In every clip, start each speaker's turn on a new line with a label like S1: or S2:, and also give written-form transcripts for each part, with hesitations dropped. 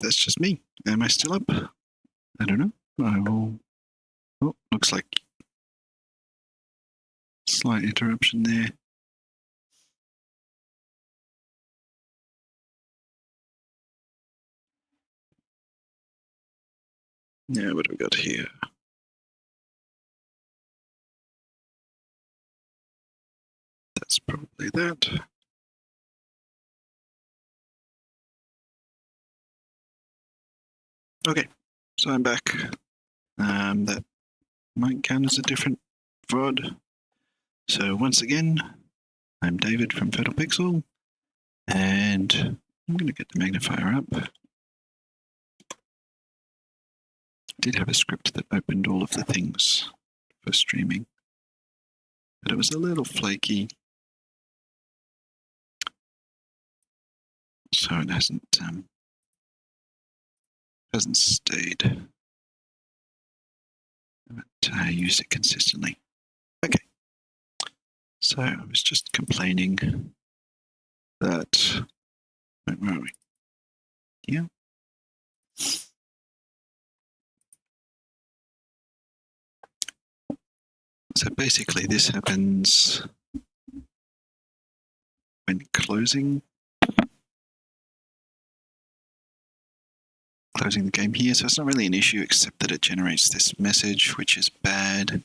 S1: that's just me. Am I still up? I don't know. I will. Oh, looks like slight interruption there. Yeah, what do we got here? That's probably that. Okay, so I'm back. That might count as a different VOD. So once again, I'm David from Fatal Pixel, and I'm going to get the magnifier up. I did have a script that opened all of the things for streaming, but it was a little flaky, so it hasn't stayed. But I use it consistently. Okay, so I was just complaining that. Where are we? Yeah. So basically, this happens when closing the game here. So it's not really an issue, except that it generates this message, which is bad.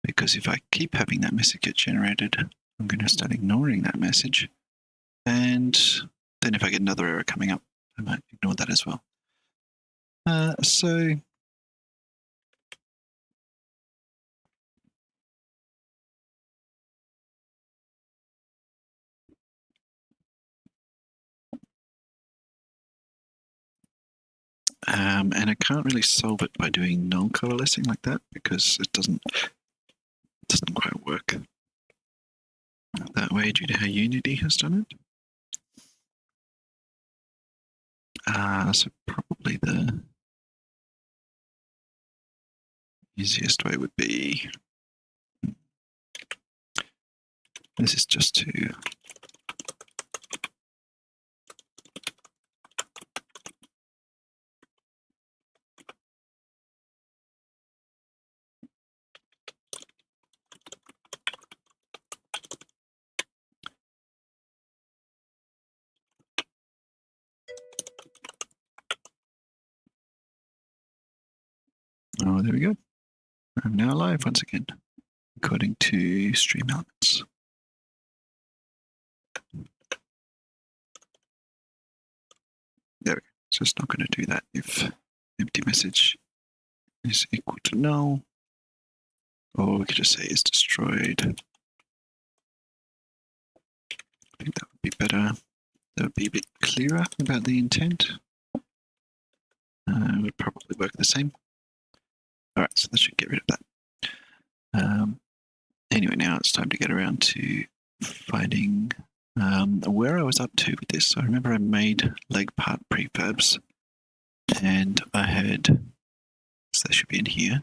S1: Because if I keep having that message get generated, I'm going to start ignoring that message. And then if I get another error coming up, I might ignore that as well. And I can't really solve it by doing null coalescing like that, because it doesn't quite work that way due to how Unity has done it. So probably the easiest way would be, this is just to oh, there we go. I'm now live once again, according to Stream Elements. There we go. So it's not going to do that if empty message is equal to null. Or we could just say is destroyed. I think that would be better. That would be a bit clearer about the intent. It would probably work the same. All right, so that should get rid of that. Anyway, now it's time to get around to finding where I was up to with this. So I remember I made leg part prefabs, and I had, so they should be in here.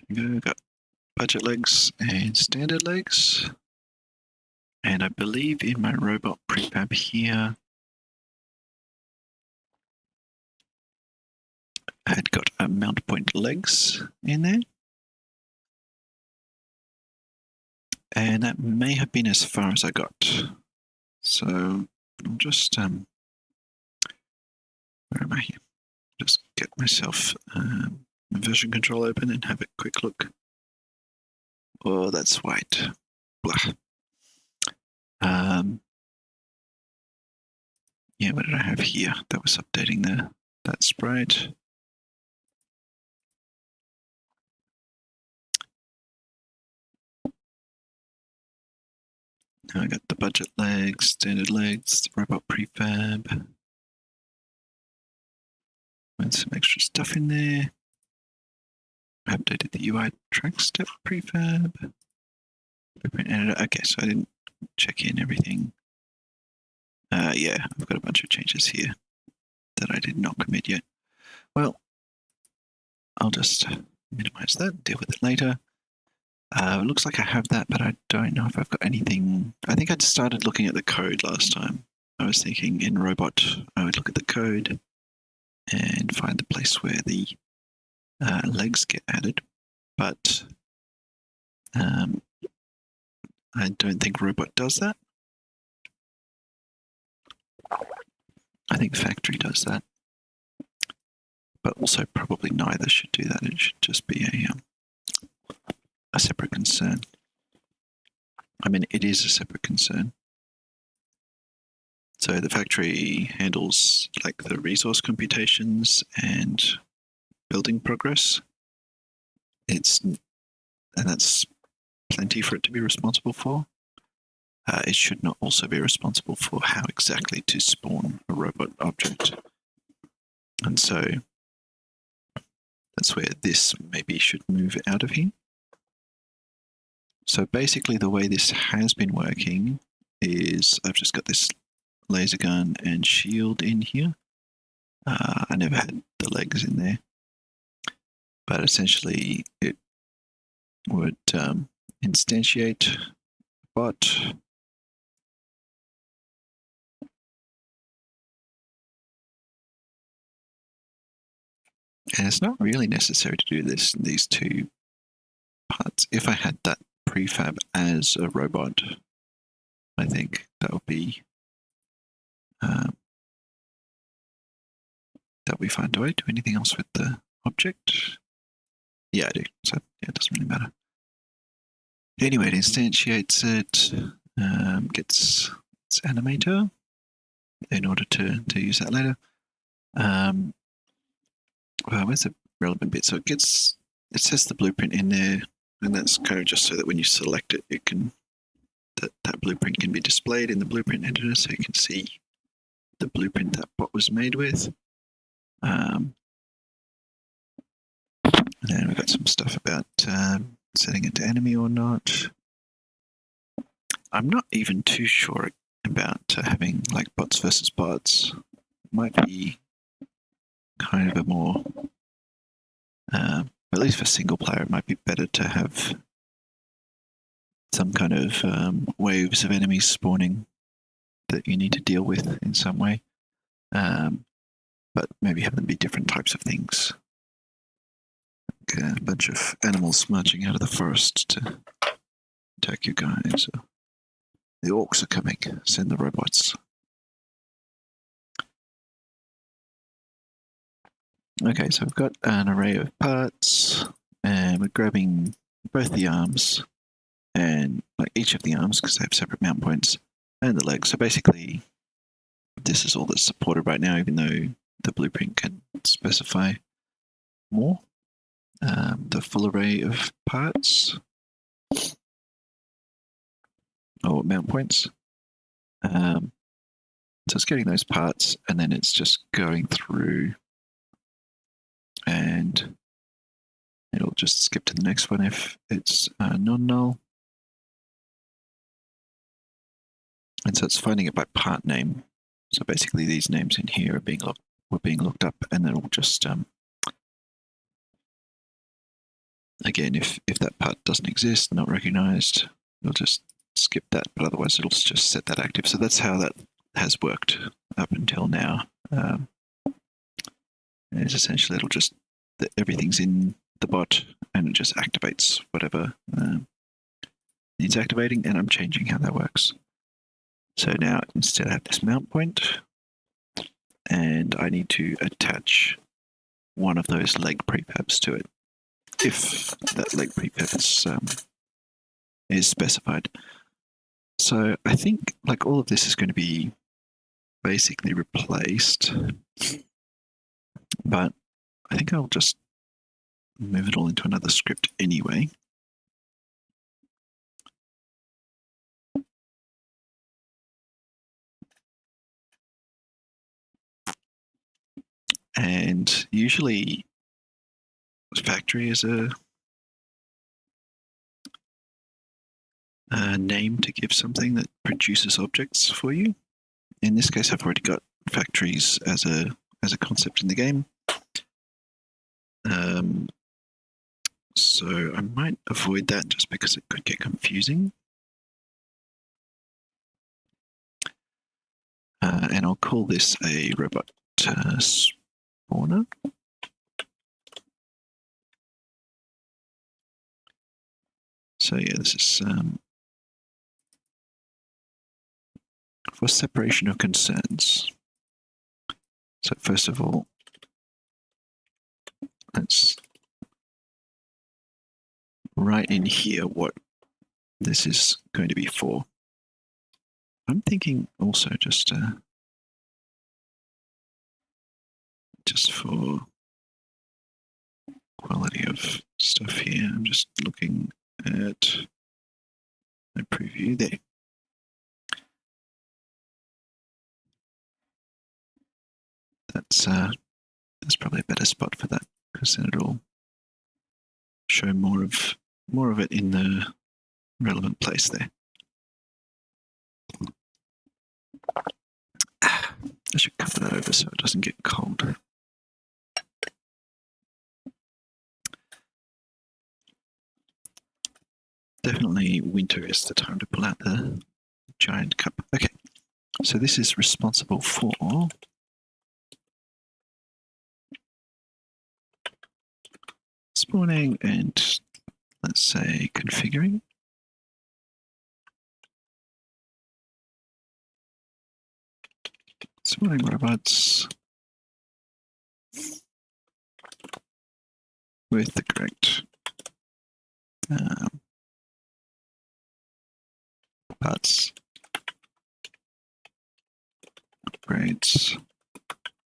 S1: We've got budget legs and standard legs. And I believe in my robot prefab here, I had got a mount point legs in there. And that may have been as far as I got. So I'll just, where am I here? Just get myself a version control open and have a quick look. Oh, that's white. Blah. Yeah, what did I have here? That was updating that sprite. Now I got the budget legs, standard legs, the robot prefab. Put some extra stuff in there. I updated the UI track step prefab. Blueprint editor. Okay, so I didn't check in everything. Yeah, I've got a bunch of changes here that I did not commit yet. Well, I'll just minimize that, deal with it later. It looks like I have that, but I don't know if I've got anything. I think I'd started looking at the code last time. I was thinking in Robot, I would look at the code and find the place where the legs get added. But I don't think Robot does that. I think Factory does that. But also probably neither should do that. It should just be a separate concern. I mean, it is a separate concern. So the factory handles like the resource computations and building progress. And that's plenty for it to be responsible for. It should not also be responsible for how exactly to spawn a robot object. And so that's where this maybe should move out of here. So basically the way this has been working is I've just got this laser gun and shield in here. I never had the legs in there. But essentially it would instantiate a bot. And it's not really necessary to do this in these two parts. If I had that prefab as a robot, I think that would be fine. Do I do anything else with the object? Yeah, I do. So yeah, it doesn't really matter. Anyway, it instantiates it, gets its animator in order to use that later. Well, where's the relevant bit? So it says the blueprint in there, and that's kind of just so that when you select it, it can that blueprint can be displayed in the blueprint editor, so you can see the blueprint that bot was made with. And then we've got some stuff about setting it to enemy or not. I'm not even too sure about having like bots versus bots. Might be kind of a more, at least for single player, it might be better to have some kind of waves of enemies spawning that you need to deal with in some way. But maybe have them be different types of things. Like a bunch of animals marching out of the forest to attack you guys. The orcs are coming. Send the robots. Okay, so we've got an array of parts, and we're grabbing both the arms and like each of the arms because they have separate mount points, and the legs. So basically, this is all that's supported right now, even though the blueprint can specify more. The full array of parts or mount points. So it's getting those parts, and then it's just going through, and it'll just skip to the next one if it's non-null. And so it's finding it by part name. So basically, these names in here were being looked up, and then it'll just again, if that part doesn't exist, not recognized, it'll just skip that, but otherwise it'll just set that active. So that's how that has worked up until now. It's essentially it'll just everything's in the bot, and it just activates whatever needs activating, and I'm changing how that works. So now instead I have this mount point, and I need to attach one of those leg prefabs to it, if that leg prefab is specified. So I think like all of this is going to be basically replaced, but I think I'll just move it all into another script anyway. And usually factory is a name to give something that produces objects for you. In this case, I've already got factories as a concept in the game. So I might avoid that just because it could get confusing. And I'll call this a robot spawner. So yeah, this is for separation of concerns. So first of all, let's write in here what this is going to be for. I'm thinking also just for quality of stuff here. I'm just looking at my preview there. That's probably a better spot for that, because then it'll show more of it in the relevant place there. I should cover that over so it doesn't get cold. Definitely winter is the time to pull out the giant cup. Okay, so this is responsible for spawning and, let's say, configuring. Spawning robots with the correct parts, upgrades,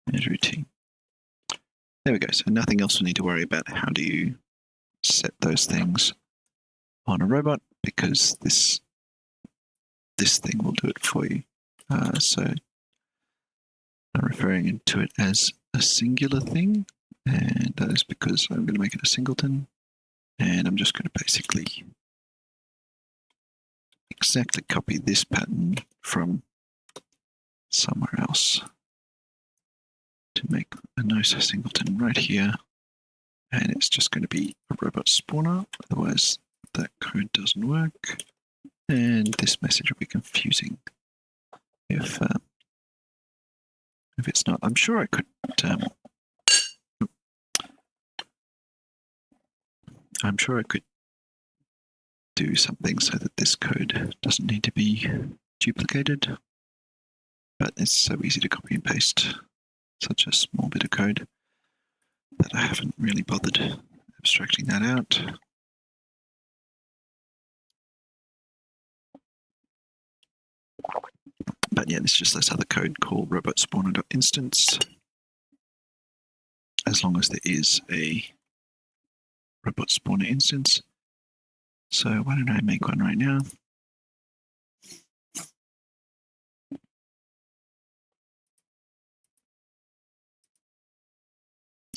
S1: and routine. There we go. So nothing else we need to worry about. How do you set those things on a robot? Because this thing will do it for you. So I'm referring to it as a singular thing, and that is because I'm going to make it a singleton, and I'm just going to basically exactly copy this pattern from somewhere else to make a nice singleton right here, and it's just going to be a robot spawner, otherwise that code doesn't work, and this message will be confusing if it's not. I'm sure I could do something so that this code doesn't need to be duplicated, but it's so easy to copy and paste such a small bit of code that I haven't really bothered abstracting that out. But yeah, this just lets other code called robot spawner.instance, as long as there is a robot spawner instance. So why don't I make one right now?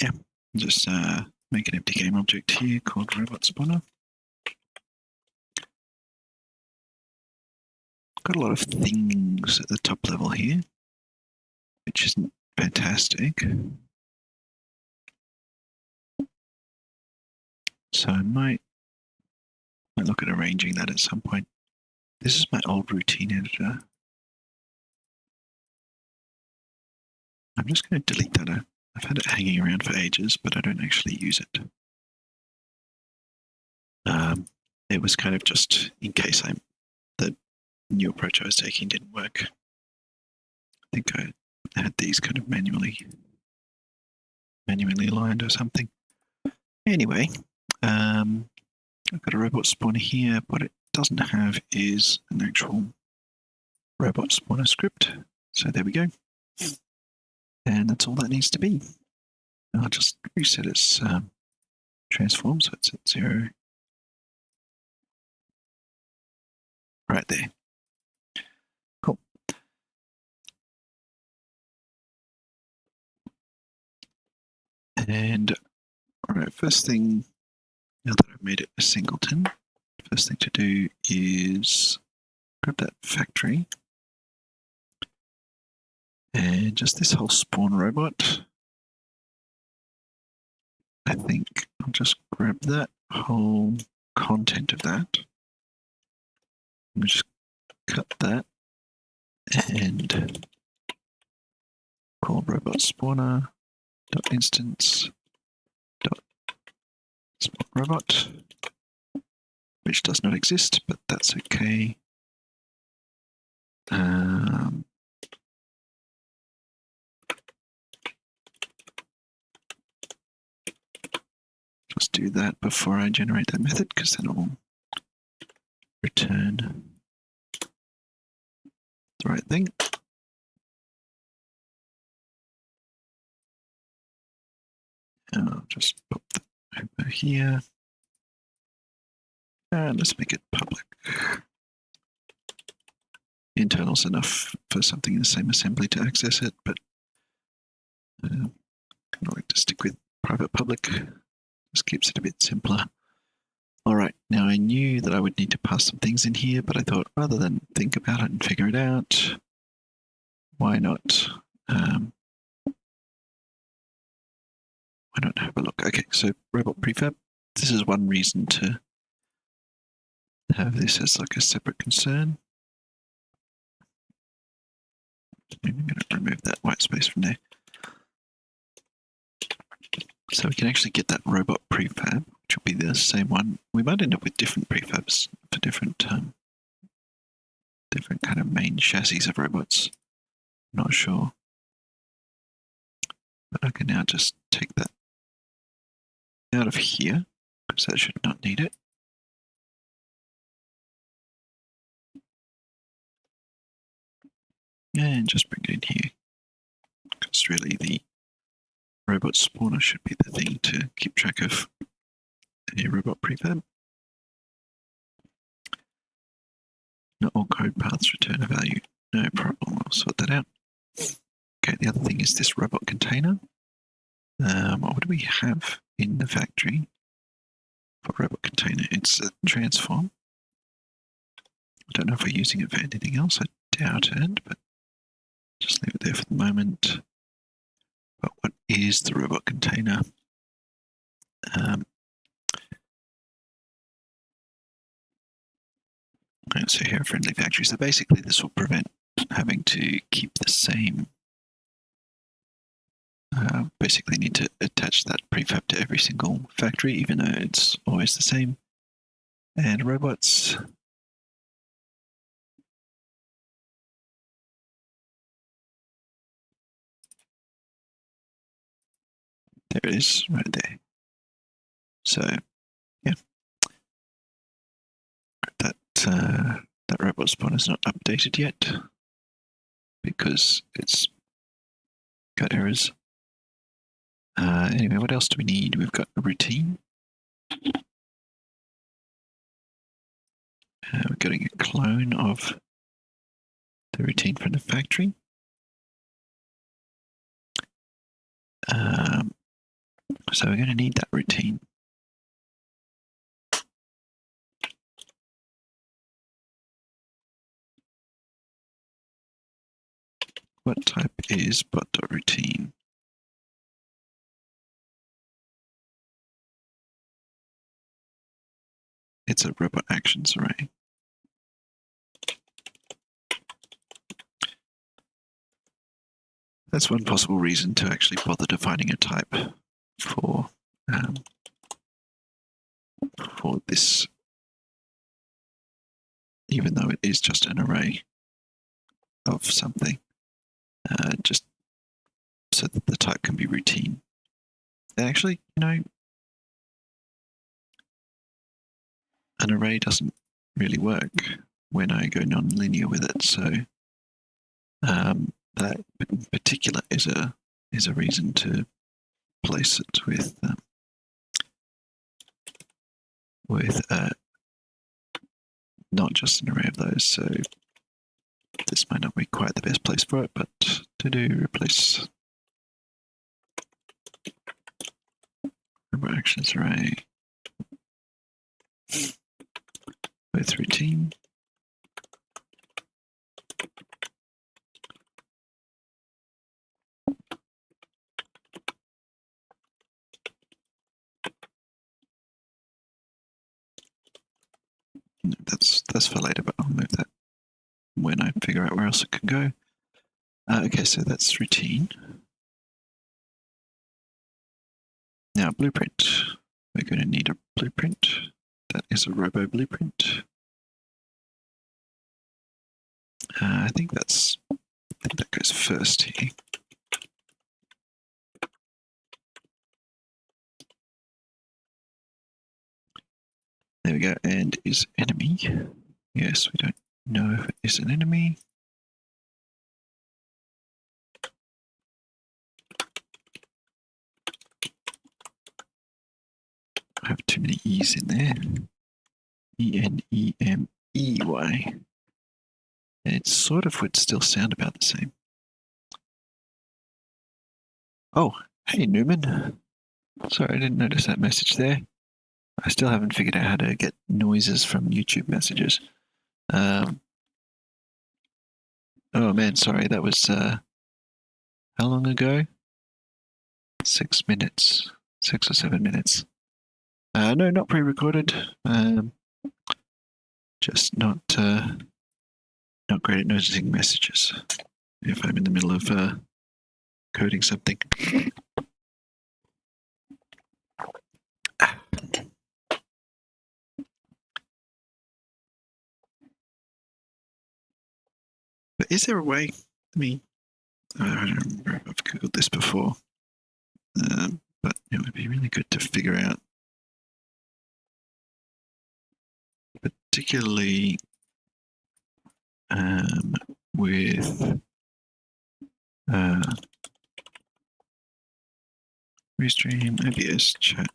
S1: Yeah, just make an empty game object here called robot spawner. Got a lot of things at the top level here, which isn't fantastic. So I might look at arranging that at some point. This is my old routine editor. I'm just going to delete that. I've had it hanging around for ages, but I don't actually use it. It was kind of just in case the new approach I was taking didn't work. I think I had these kind of manually aligned or something. Anyway, I've got a robot spawner here. What it doesn't have is an actual robot spawner script. So there we go. And that's all that needs to be. I'll just reset its transform, so it's at 0. Right there. Cool. And all right, first thing, now that I've made it a singleton, first thing to do is grab that factory and just this whole spawn robot. I think I'll just grab that whole content of that. We'll just cut that and call robot spawner dot instance dot spawn robot, which does not exist, but that's okay. Just do that before I generate that method, because then it will return the right thing. And I'll just pop that over here. And let's make it public. Internal's enough for something in the same assembly to access it, but I like to stick with private public. Just keeps it a bit simpler. All right, now I knew that I would need to pass some things in here, but I thought rather than think about it and figure it out, why not have a look? Okay, so robot prefab. This is one reason to have this as like a separate concern. I'm going to remove that white space from there. So we can actually get that robot prefab, which will be the same one. We might end up with different prefabs for different kind of main chassis of robots. I'm not sure. But I can now just take that out of here, because that should not need it. And just bring it in here, because really the robot spawner should be the thing to keep track of a robot prefab. Not all code paths return a value. No problem, I'll sort that out. Okay, the other thing is this robot container. What do we have in the factory for robot container? It's a transform. I don't know if we're using it for anything else. I doubt it, but just leave it there for the moment. But what is the robot container? So here, friendly factory. So basically, this will prevent having to keep the same. Basically, need to attach that prefab to every single factory, even though it's always the same. And robots. There it is, right there. So, yeah, that robot spawn is not updated yet because it's got errors. Anyway, what else do we need? We've got a routine. We're getting a clone of the routine from the factory. So we're going to need that routine. What type is bot.routine? It's a robot actions array. That's one possible reason to actually bother defining a type for this, even though it is just an array of something, just so that the type can be routine. And actually, an array doesn't really work when I go non-linear with it. So that in particular is a reason to place it with not just an array of those. So this might not be quite the best place for it, but to do replace robot actions array with routine. No, that's for later, but I'll move that when I figure out where else it can go. Okay, so that's routine. Now blueprint. We're going to need a blueprint. That is a robo blueprint. I think that goes first here. There we go. And is enemy. Yes, we don't know if it is an enemy. I have too many E's in there. E-N-E-M-E-Y. It sort of would still sound about the same. Oh, hey Newman. Sorry, I didn't notice that message there. I still haven't figured out how to get noises from YouTube messages. Oh man, sorry, that was how long ago? 6 minutes. 6 or 7 minutes. No, not pre-recorded. Just not great at noticing messages if I'm in the middle of coding something. But is there a way? I don't remember if I've googled this before, but it would be really good to figure out, particularly with Restream, OBS, chat,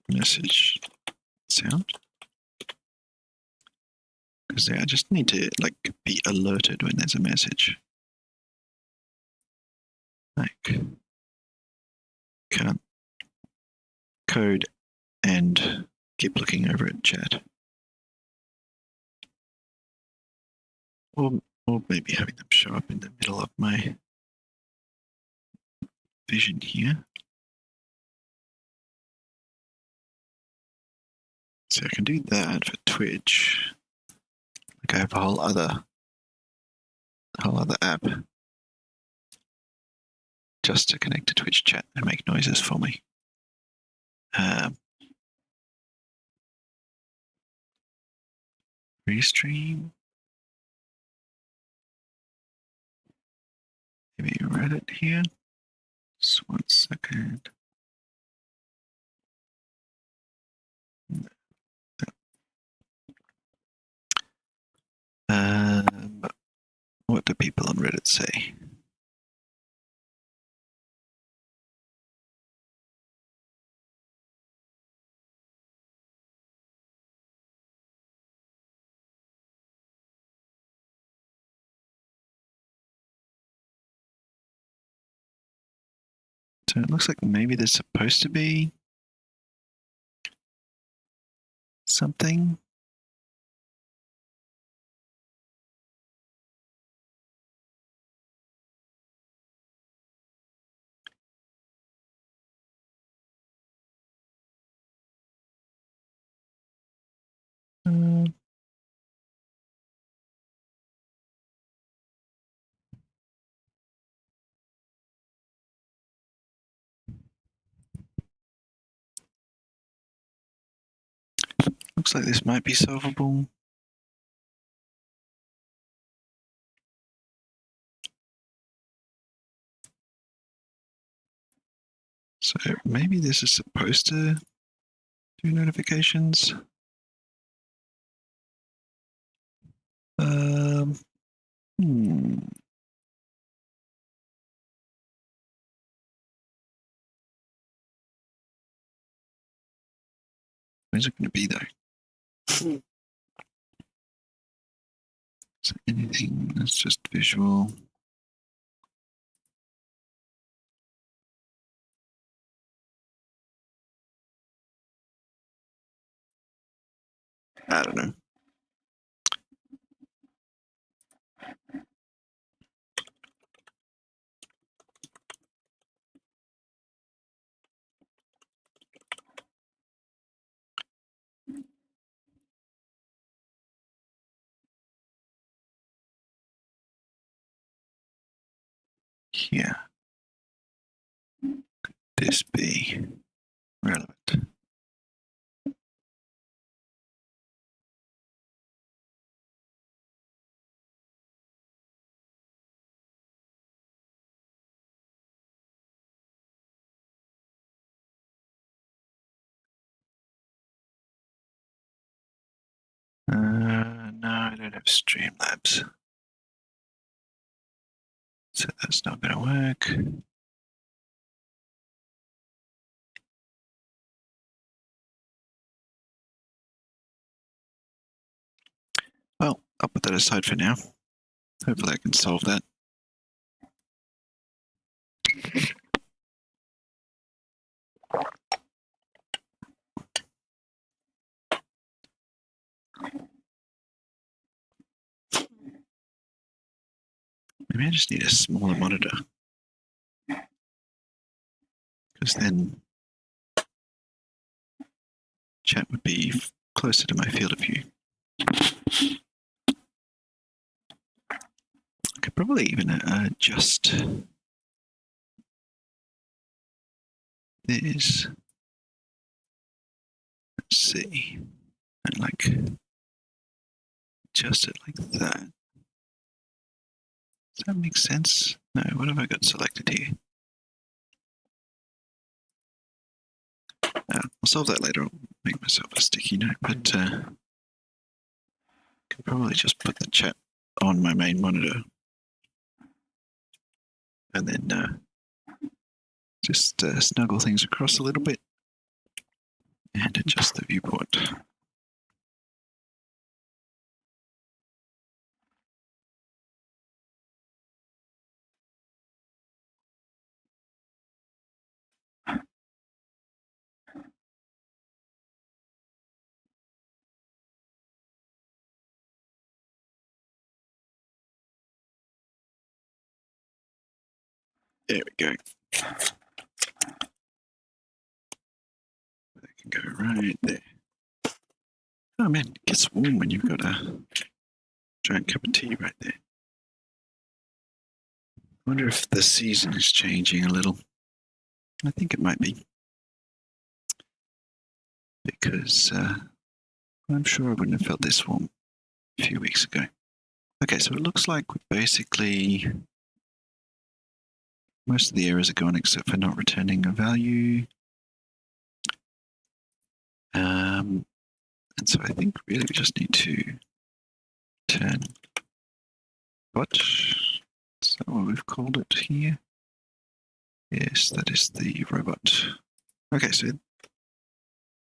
S1: message, sound. Because I just need to be alerted when there's a message. Can't code and keep looking over at chat. Or maybe having them show up in the middle of my vision here. So I can do that for Twitch. I have a whole other app just to connect to Twitch chat and make noises for me. Restream. Maybe Reddit here. Just 1 second. What do people on Reddit say? So it looks like maybe there's supposed to be something. Looks like this might be solvable. So maybe this is supposed to do notifications. Where's it going to be though? So anything that's just visual. I don't know. here. Could this be relevant? No, I don't have Streamlabs. So that's not going to work. Well, I'll put that aside for now. Hopefully I can solve that. Maybe I just need a smaller monitor. Because then chat would be closer to my field of view. I could probably even adjust this. Let's see. And like adjust it like that. Does that make sense? No, what have I got selected here? I'll solve that later. I'll make myself a sticky note, but I could probably just put the chat on my main monitor and then just snuggle things across a little bit and adjust the viewport. There we go. That can go right there. Oh man, it gets warm when you've got a giant cup of tea right there. I wonder if the season is changing a little. I think it might be. Because I'm sure I wouldn't have felt this warm a few weeks ago. Okay, so it looks like we basically most of the errors are gone except for not returning a value. And so I think really we just need to turn what? Is that what we've called it here? Yes, that is the robot. Okay, so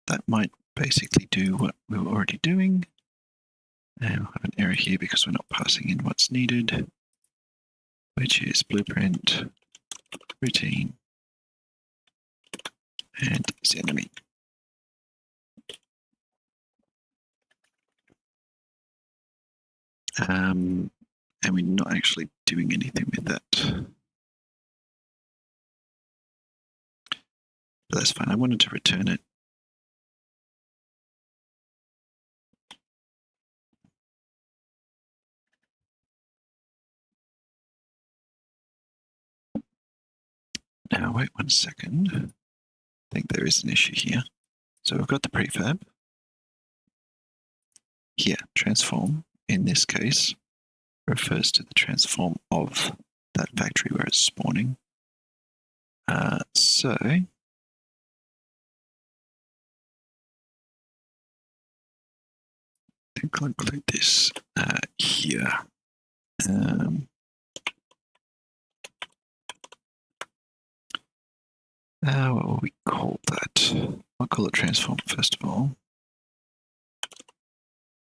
S1: that might basically do what we were already doing. And we'll have an error here because we're not passing in what's needed, which is blueprint, routine, and enemy. And we're not actually doing anything with that. But that's fine. I wanted to return it. Now, wait 1 second. I think there is an issue here. So we've got the prefab. Here, transform, in this case, refers to the transform of that factory where it's spawning. So I think I'll include this here. What will we call that? I'll call it transform first of all.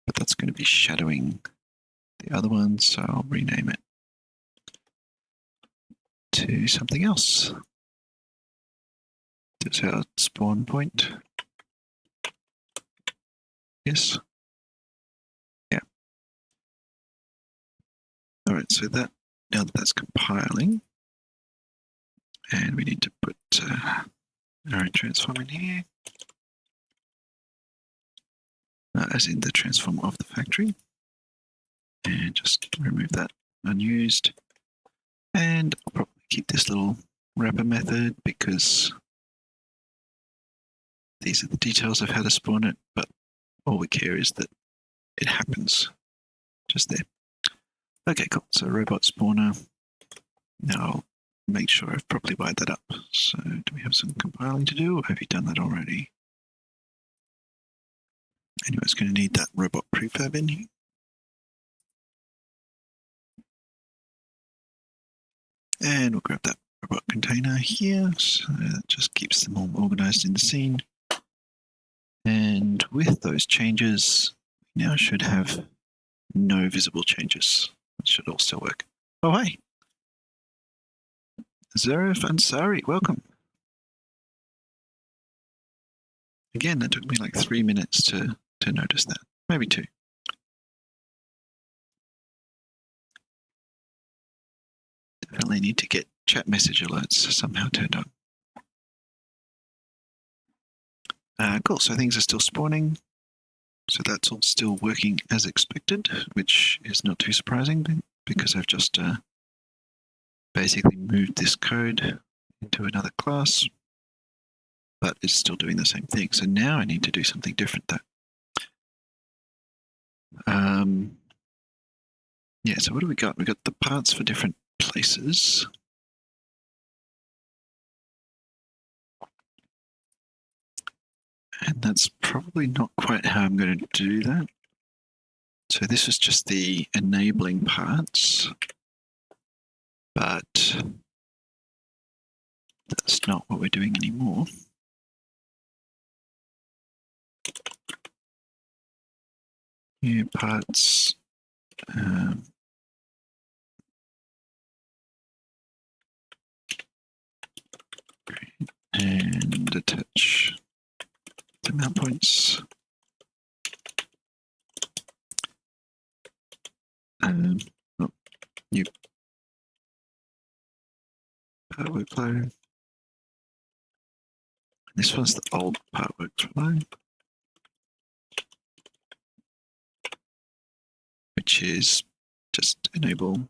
S1: But that's going to be shadowing the other one, so I'll rename it to something else. That's our spawn point. Yes. Yeah. All right, so that now that that's compiling, and we need to put our own transform in here, as in the transform of the factory, and just remove that unused. And I'll probably keep this little wrapper method because these are the details of how to spawn it, but all we care is that it happens just there. Okay, cool. So robot spawner. Now I'll make sure I've properly wired that up. So do we have some compiling to do, or have you done that already? Anyway, it's going to need that robot prefab in here. And we'll grab that robot container here. So that just keeps them all organized in the scene. And with those changes, we now should have no visible changes. It should all still work. Oh, hi. Zarif Ansari, welcome. Again, that took me like 3 minutes to notice that. Maybe 2. Definitely need to get chat message alerts somehow turned on. Cool, so things are still spawning. So that's all still working as expected, which is not too surprising because I've just basically moved this code into another class, but it's still doing the same thing. So now I need to do something different though. Yeah, so what do we got? We got the parts for different places. And that's probably not quite how I'm going to do that. So this is just the enabling parts, but that's not what we're doing anymore. New parts. And attach the mount points. New part workflow. This one's the old part workflow, which is just enable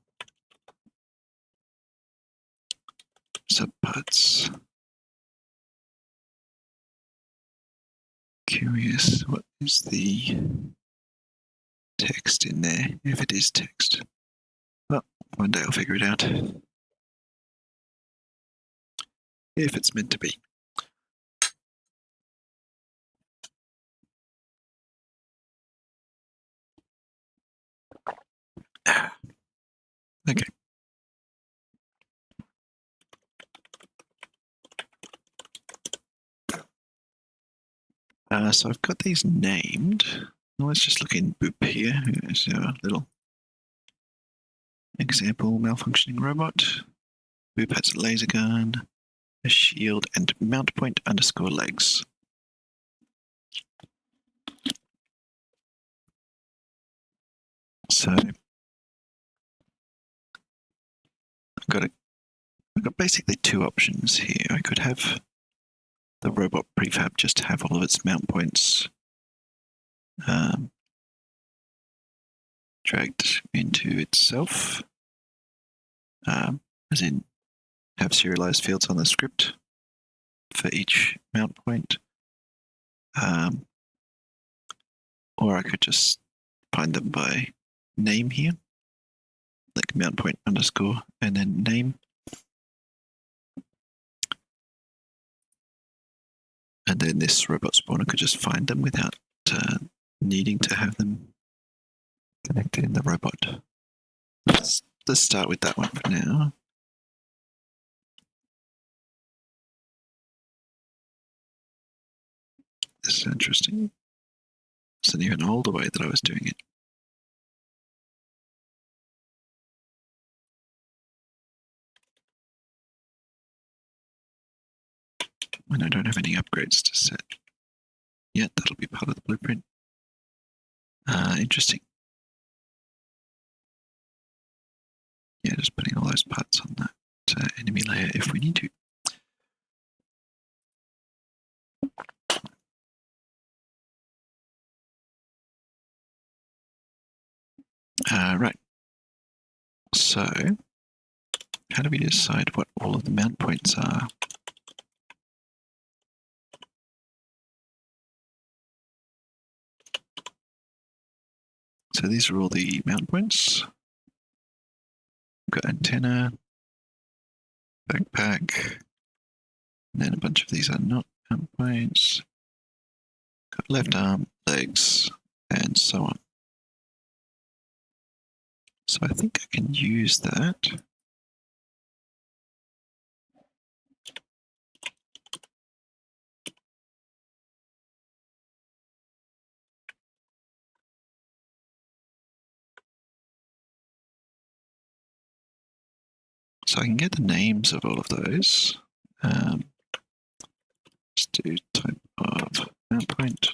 S1: subparts. Curious, what is the text in there? If it is text. Well, one day I'll figure it out. If it's meant to be. Okay. So I've got these named. Let's just look in Boop here. Here's our little example malfunctioning robot. Boop has a laser gun, a shield, and mount point underscore legs. So I've got basically 2 options here. I could have the robot prefab just have all of its mount points dragged into itself, as in have serialized fields on the script for each mount point. Or I could just find them by name here, like mount point underscore and then name. And then this robot spawner could just find them without needing to have them connected in the robot. Let's start with that one for now. This is interesting. It's an even older way that I was doing it. And I don't have any upgrades to set yet. That'll be part of the blueprint. Interesting. Yeah, just putting all those parts on that enemy layer if we need to. Right. So How do we decide what all of the mount points are? So these are all the mount points. We've got antenna, backpack, and then a bunch of these are not mount points. Got left arm, legs, and so on. So I think I can use that. So I can get the names of all of those. Let's do type of mount point.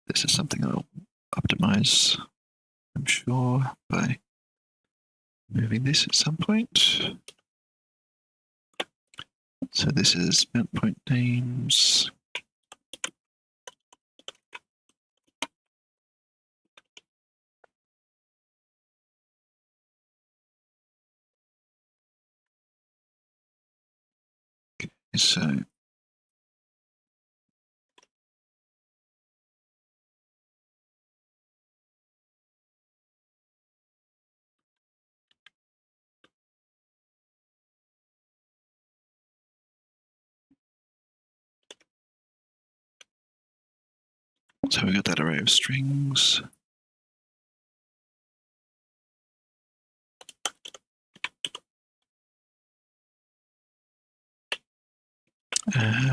S1: This is something I'll optimize, I'm sure, by moving this at some point. So this is mount point names. So we got that array of strings.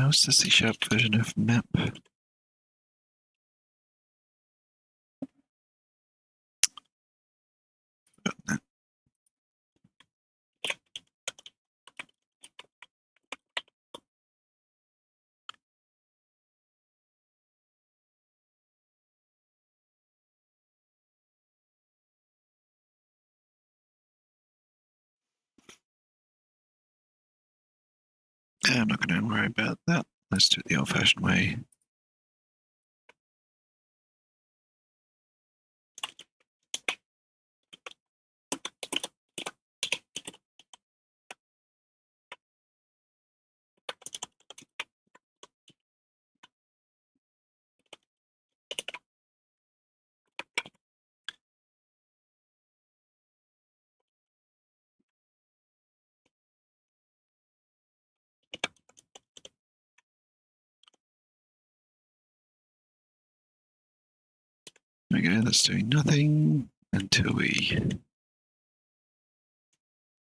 S1: What's the C# version of map? I'm not going to worry about that. Let's do it the old-fashioned way. Okay, that's doing nothing until we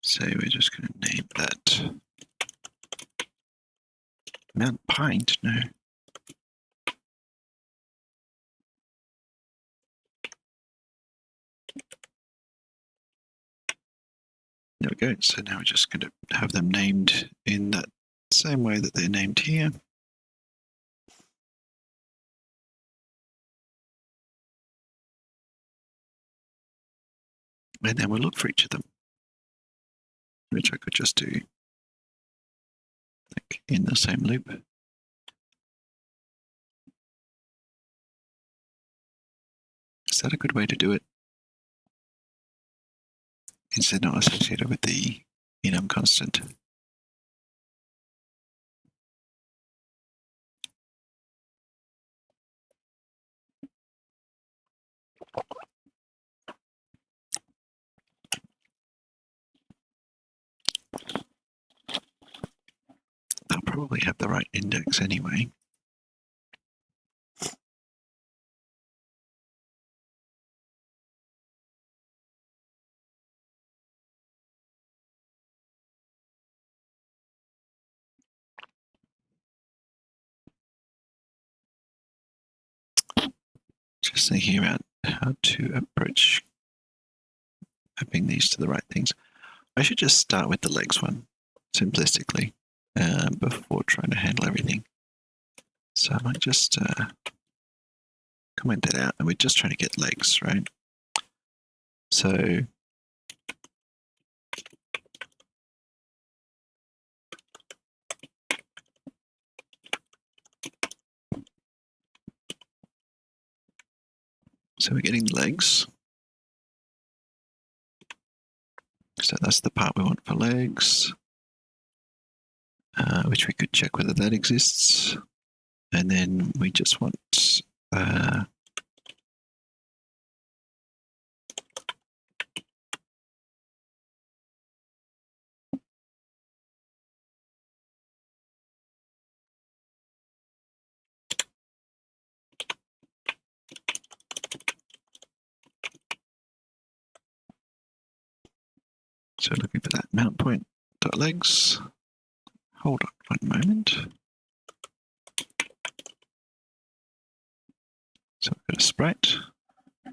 S1: say we're just going to name that Mount Pint. No. There we go. So now we're just going to have them named in that same way that they're named here. And then we'll look for each of them, which I could just do like in the same loop. Is that a good way to do it? Is it not associated with the enum constant? They'll probably have the right index anyway. Just thinking about how to approach mapping these to the right things. I should just start with the legs one, simplistically, before trying to handle everything. So I might just comment that out, and we're just trying to get legs, right? So we're getting the legs. So that's the part we want for legs, which we could check whether that exists. And then we just want so looking for that mount point dot legs. Hold on one moment. So we've got a sprite,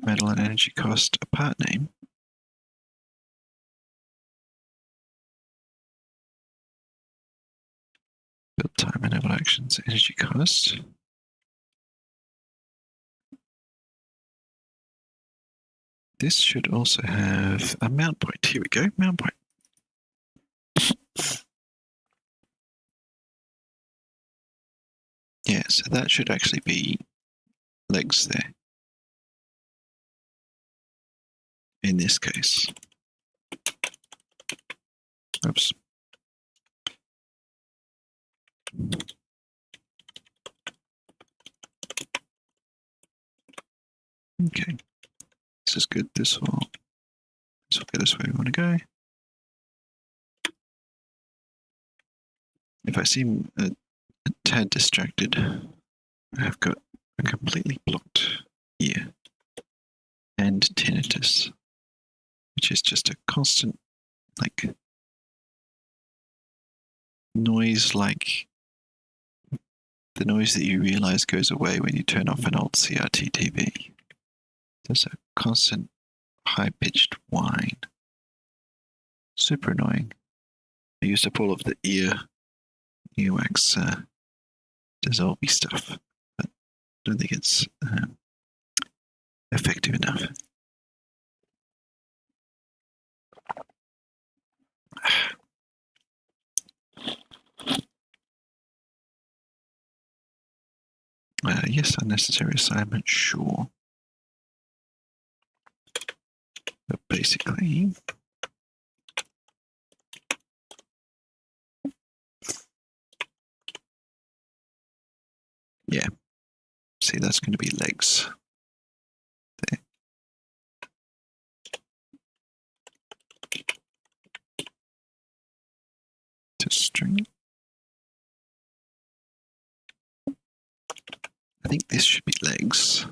S1: metal and energy cost, a part name. Build time, enable actions, energy cost. This should also have a mount point. Here we go, mount point. Yeah, so that should actually be legs there. In this case. Oops. Okay. This is good. This will get us where we want to go. If I seem a tad distracted, I've got a completely blocked ear and tinnitus, which is just a constant, like, noise, like the noise that you realize goes away when you turn off an old CRT TV. There's a constant high-pitched whine. Super annoying. I used up all of the earwax dissolvey stuff, but I don't think it's effective enough. Yes, unnecessary assignment, sure. But basically, yeah. See, that's going to be legs. There. To string. I think this should be legs.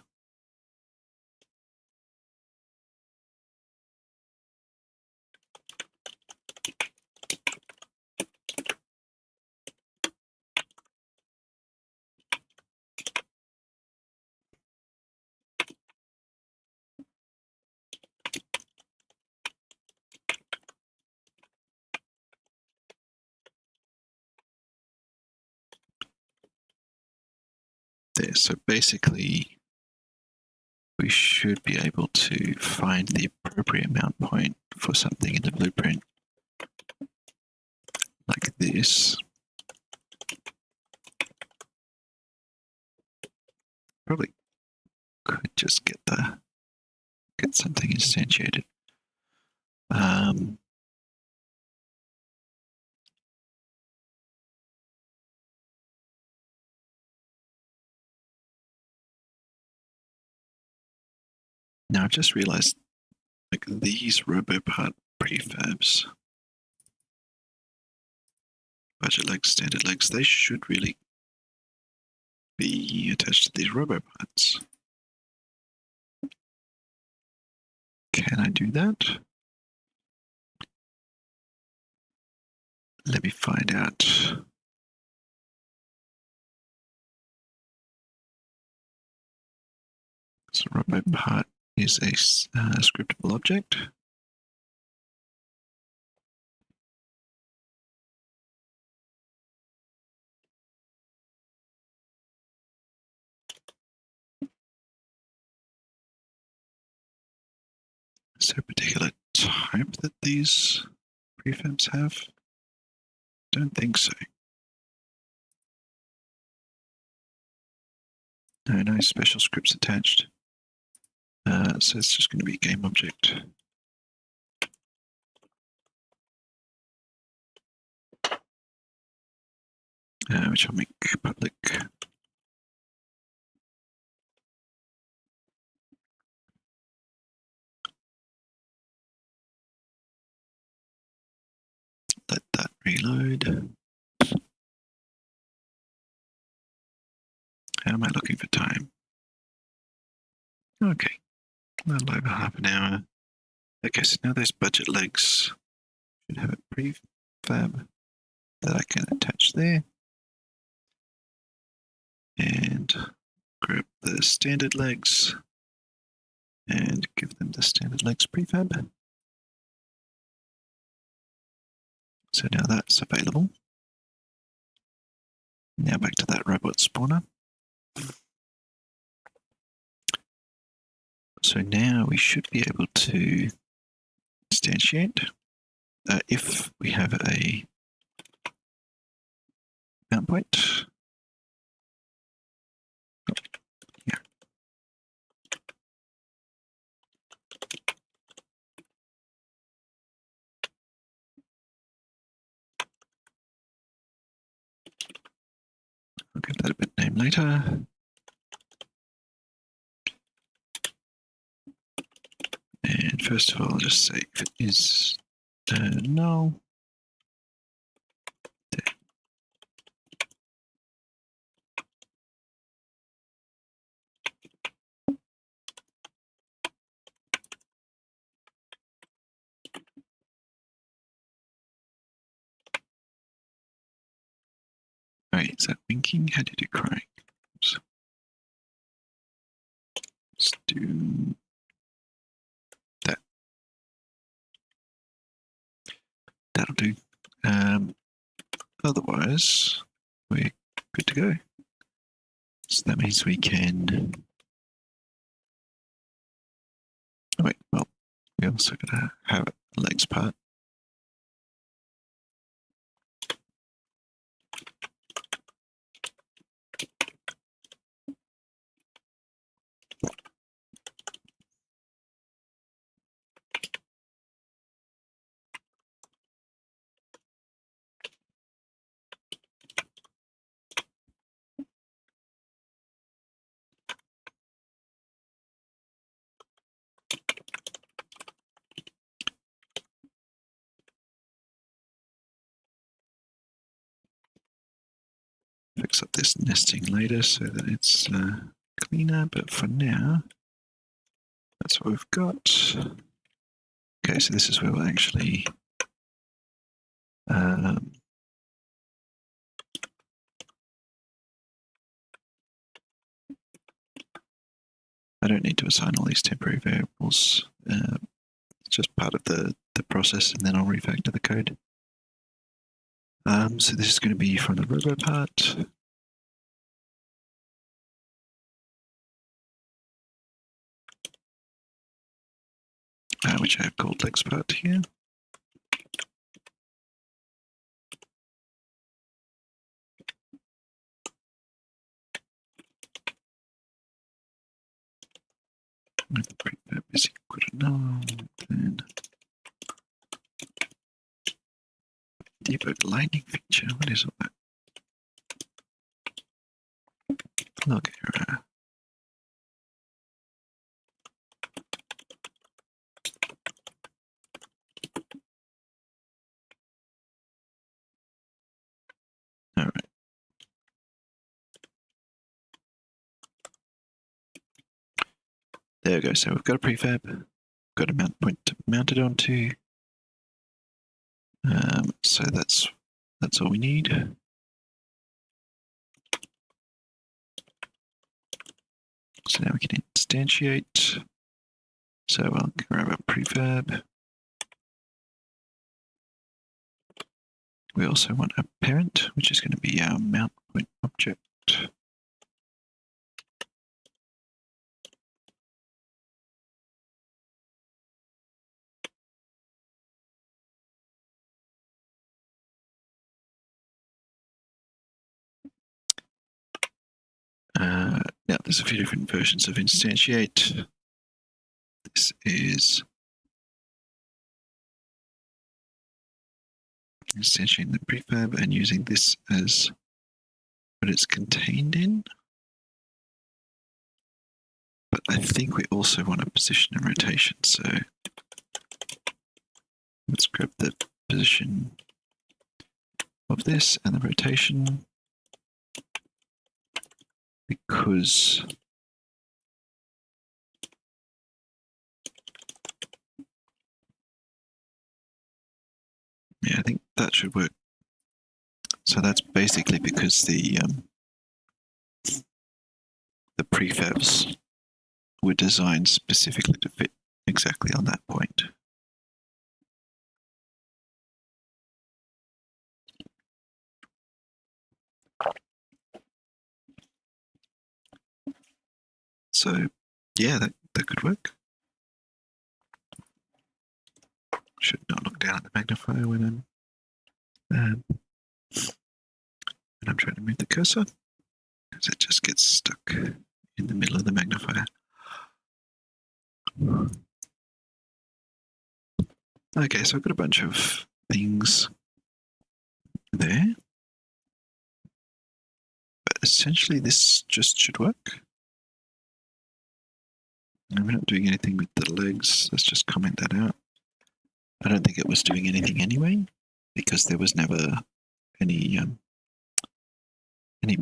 S1: There, so basically we should be able to find the appropriate mount point for something in the blueprint like this. Probably could just get something instantiated. Now I've just realized, like, these RoboPart prefabs, budget legs, standard legs, they should really be attached to these RoboParts. Can I do that? Let me find out. So RoboPart is a scriptable object. Is there a particular type that these prefabs have? Don't think so. No special scripts attached. So it's just going to be a game object. which I'll make public. Let that reload. How am I looking for time? Okay, a little over half an hour. Okay, so now those budget legs should have a prefab that I can attach there. And grab the standard legs and give them the standard legs prefab. So now that's available. Now back to that robot spawner. So now we should be able to instantiate if we have a mount point. Yeah. I'll give that a bit name later. And first of all, I'll just say if it is null. Wait, is that winking? How did it cry? Oops. Let's do that. That'll do. Otherwise, we're good to go. So that means we can. Oh, wait, well, we also gotta have a legs part. Fix up this nesting later so that it's cleaner, but for now, that's what we've got. Okay, so this is where we'll actually I don't need to assign all these temporary variables. It's just part of the process, and then I'll refactor the code. So this is going to be from the RoboPart. Which I have called LexPart here. If the prefab is equal to null, then debug lightning feature. What is all that? Log error. All right. There we go. So we've got a prefab, got a mount point to mount it onto. So that's all we need. So now we can instantiate. So I'll grab a prefab. We also want a parent, which is going to be our mount point object. Now there's a few different versions of instantiate. This is instantiating the prefab and using this as what it's contained in. But I think we also want a position and rotation. So let's grab the position of this and the rotation, because yeah, I think that should work. So that's basically because the prefabs were designed specifically to fit exactly on that point. So yeah, that could work. Should not look down at the magnifier when I'm trying to move the cursor, because it just gets stuck in the middle of the magnifier. Okay, so I've got a bunch of things there, but essentially this just should work. And we're not doing anything with the legs. Let's just comment that out. I don't think it was doing anything anyway, because there was never any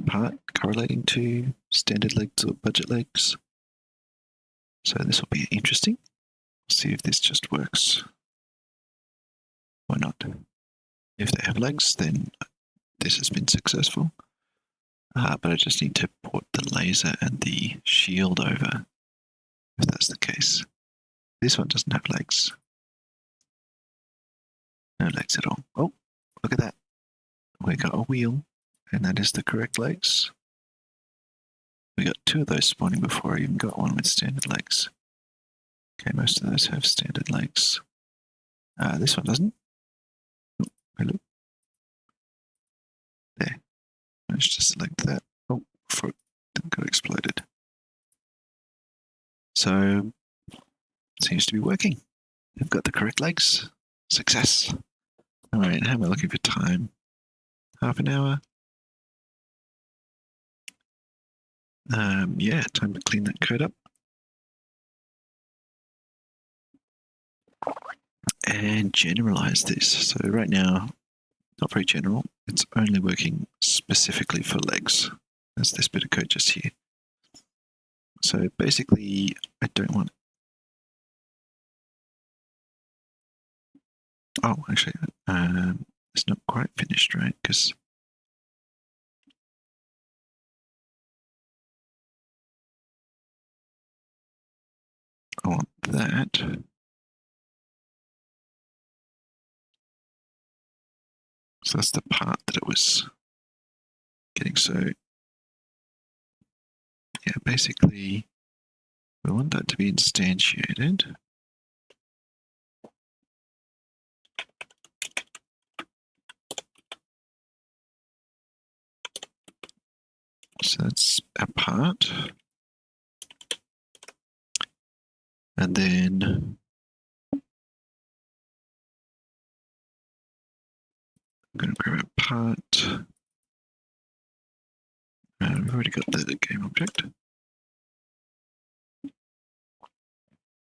S1: part correlating to standard legs or budget legs. So this will be interesting. See if this just works or not. If they have legs, then this has been successful. But I just need to port the laser and the shield over, if that's the case. This one doesn't have legs. No legs at all. Oh, look at that. We got a wheel, and that is the correct legs. We got two of those spawning before I even got one with standard legs. Okay, most of those have standard legs. This one doesn't. Oh, hello. There. Managed to select that. Oh, before it got exploded. So, seems to be working. They've got the correct legs. Success. All right, how am I looking for time? Half an hour? Yeah, time to clean that code up. And generalize this. So right now, not very general. It's only working specifically for legs. That's this bit of code just here. So basically, I don't want... Oh, actually, it's not quite finished, right? Because I want that. So that's the part that it was getting. So yeah, basically, we want that to be instantiated. So that's a part. And then I'm going to grab a part. We've already got the game object.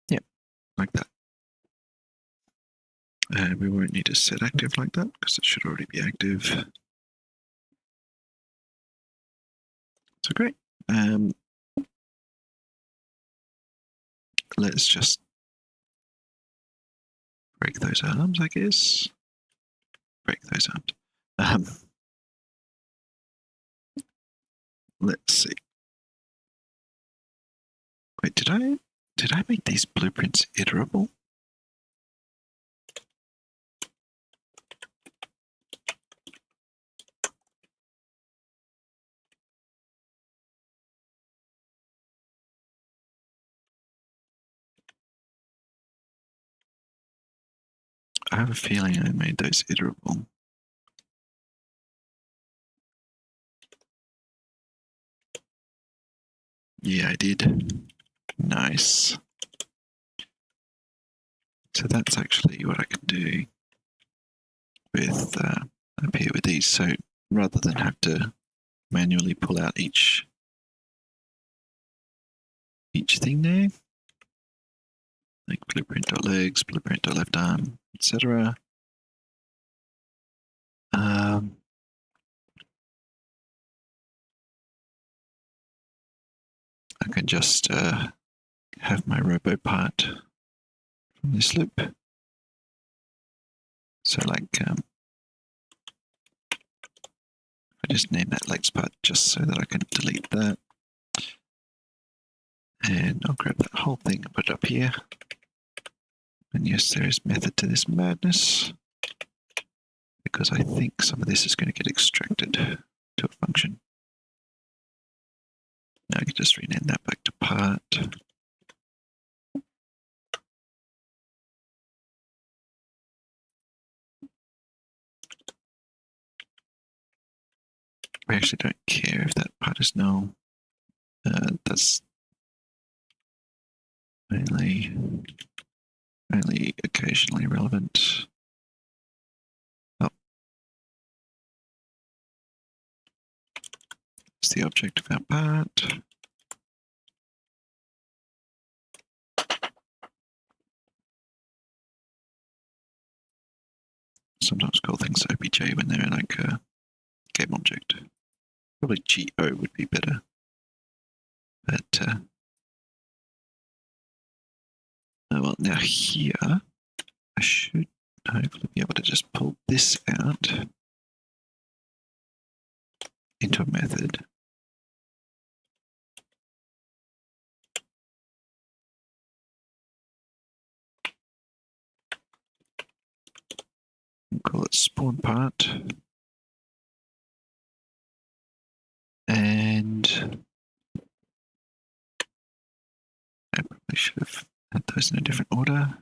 S1: Yeah, like that. And we won't need to set active like that because it should already be active. So great. Let's just break those arms, I guess. Break those arms. Let's see. Wait, did I make these blueprints iterable? I have a feeling I made those iterable. Yeah, I did. Nice. So that's actually what I can do with up here with these. So rather than have to manually pull out each thing there, like blueprint.legs, blueprint.left arm, etc. I can just have my RoboPart from this loop. So like, I just name that legs part just so that I can delete that. And I'll grab that whole thing and put it up here. And yes, there is method to this madness, because I think some of this is going to get extracted to a function. Now I can just rename that back to part. We actually don't care if that part is null. That's only occasionally relevant. Oh, it's the object of our part. Sometimes call things OBJ when they're like a game object. Probably GO would be better. But oh, well, now here I should hopefully be able to just pull this out into a method. We'll call it spawn part. And I probably should have had those in a different order.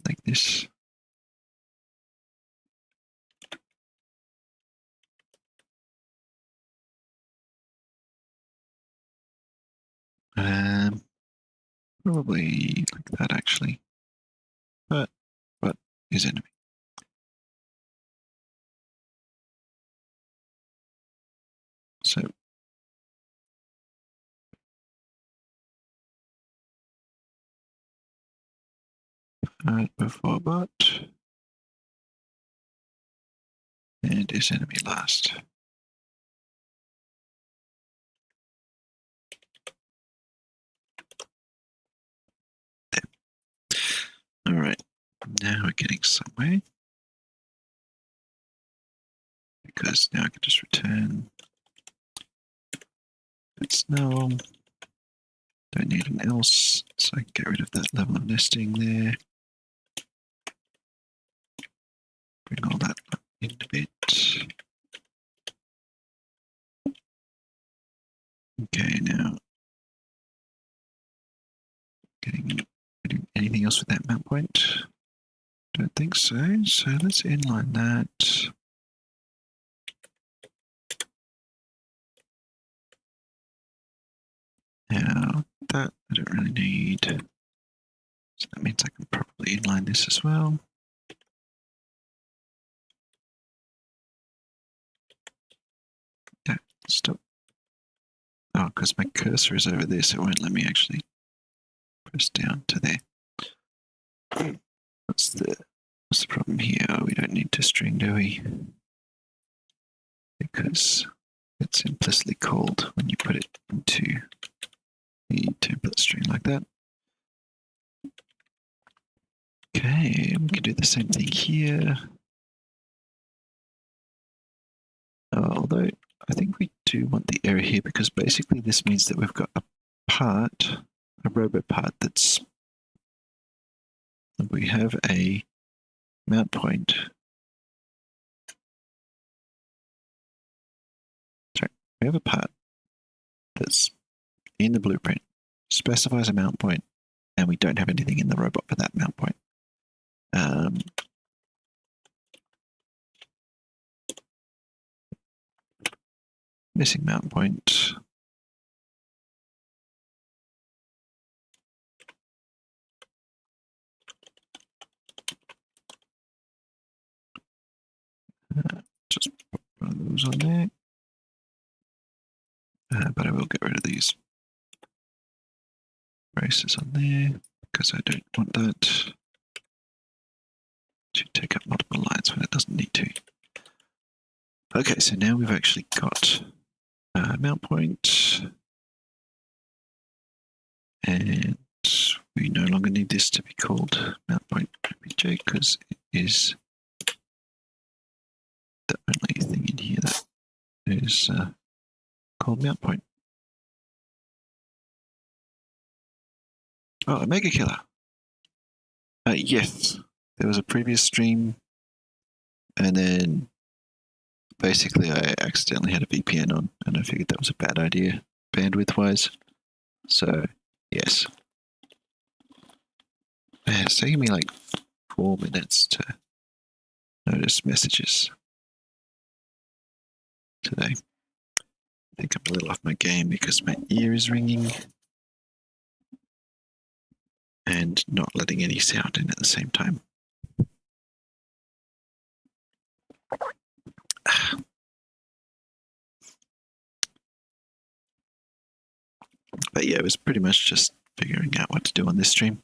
S1: Like this. Probably like that actually. But what is enemy? So before bot and is enemy last. There. All right, now we're getting somewhere, because now I can just return it's null. Don't need an else, so I can get rid of that level of nesting there. Bring all that up in a bit. Okay, now getting anything else with that mount point? Don't think so. So let's inline that. Now that I don't really need. So that means I can probably inline this as well. Yeah, stop. Oh, because my cursor is over there, so it won't let me actually press down to there. What's the problem here? Oh, we don't need to string, do we? Because it's implicitly called when you put it into the template string like that. Okay, we can do the same thing here. Although I think we do want the error here, because basically this means that we've got a part, a RoboPart that's, we have a mount point. Sorry, we have a part that's in the blueprint, specifies a mount point, and we don't have anything in the robot for that mount point. Missing mount point. just put one of those on there. But I will get rid of these braces on there because I don't want that to take up multiple lines when it doesn't need to. Okay, so now we've actually got a mount point, and we no longer need this to be called mount point OBJ because it is the only thing in here that is called mount point. Oh, a mega killer. Yes, there was a previous stream, and then basically I accidentally had a VPN on, and I figured that was a bad idea, bandwidth-wise. So, yes. Man, it's taking me like 4 minutes to notice messages today. I think I'm a little off my game because my ear is ringing and not letting any sound in at the same time. But yeah, it was pretty much just figuring out what to do on this stream.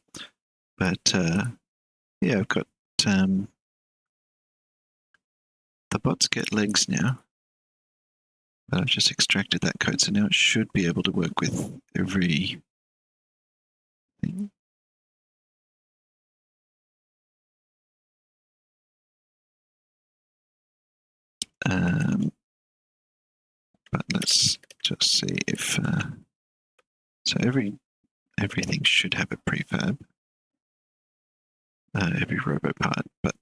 S1: But yeah, I've got the bots get legs now. But I've just extracted that code, so now it should be able to work with every thing. But let's just see if so everything should have a prefab, every RoboPart, but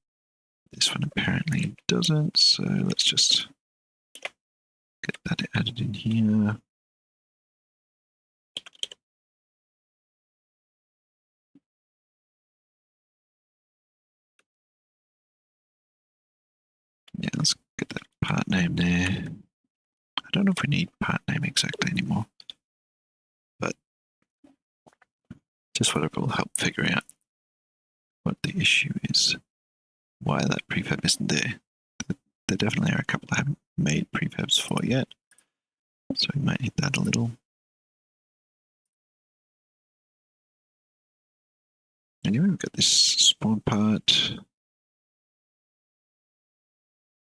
S1: this one apparently doesn't. So let's just get that added in here. Yeah, let's get that part name there. I don't know if we need part name exactly anymore, but just whatever will help figure out what the issue is, why that prefab isn't there. There definitely are a couple I haven't made prefabs for yet, so we might need that a little. Anyway, we've got this spawn part.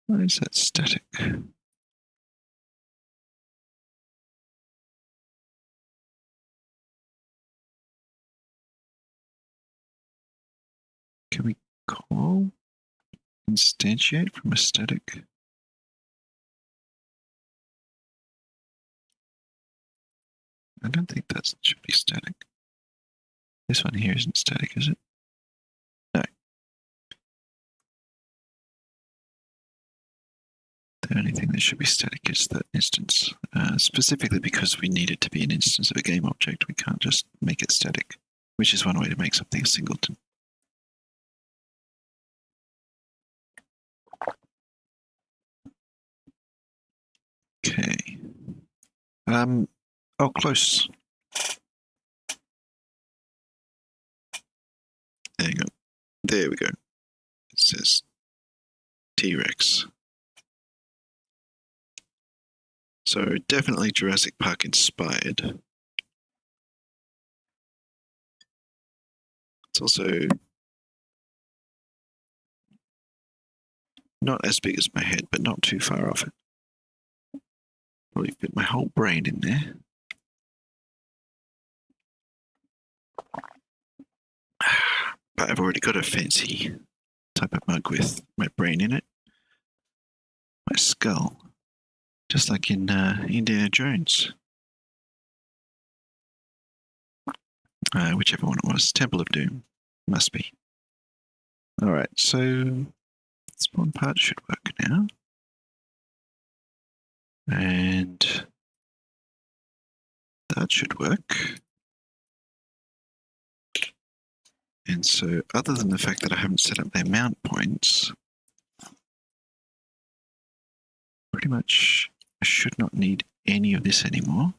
S1: Why is that static? Can we call instantiate from a static? I don't think that should be static. This one here isn't static, is it? No. The only thing that should be static is the instance, specifically because we need it to be an instance of a game object. We can't just make it static, which is one way to make something a singleton. Okay. Oh, close. There you go. There we go. It says T-Rex. So definitely Jurassic Park inspired. It's also not as big as my head, but not too far off it. Probably fit my whole brain in there. But I've already got a fancy type of mug with my brain in it. My skull. Just like in Indiana Jones. Whichever one it was. Temple of Doom. Must be. Alright, so spawn part should work now. And that should work. And so, other than the fact that I haven't set up their mount points, pretty much I should not need any of this anymore.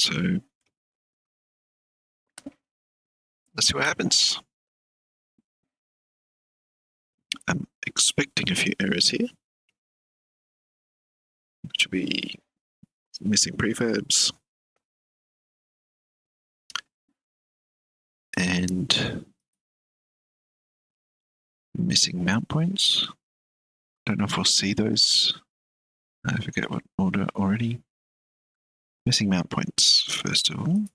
S1: So let's see what happens. I'm expecting a few errors here, which will be missing prefabs and missing mount points. Don't know if we'll see those. I forget what order already. Missing mount points, first of all. And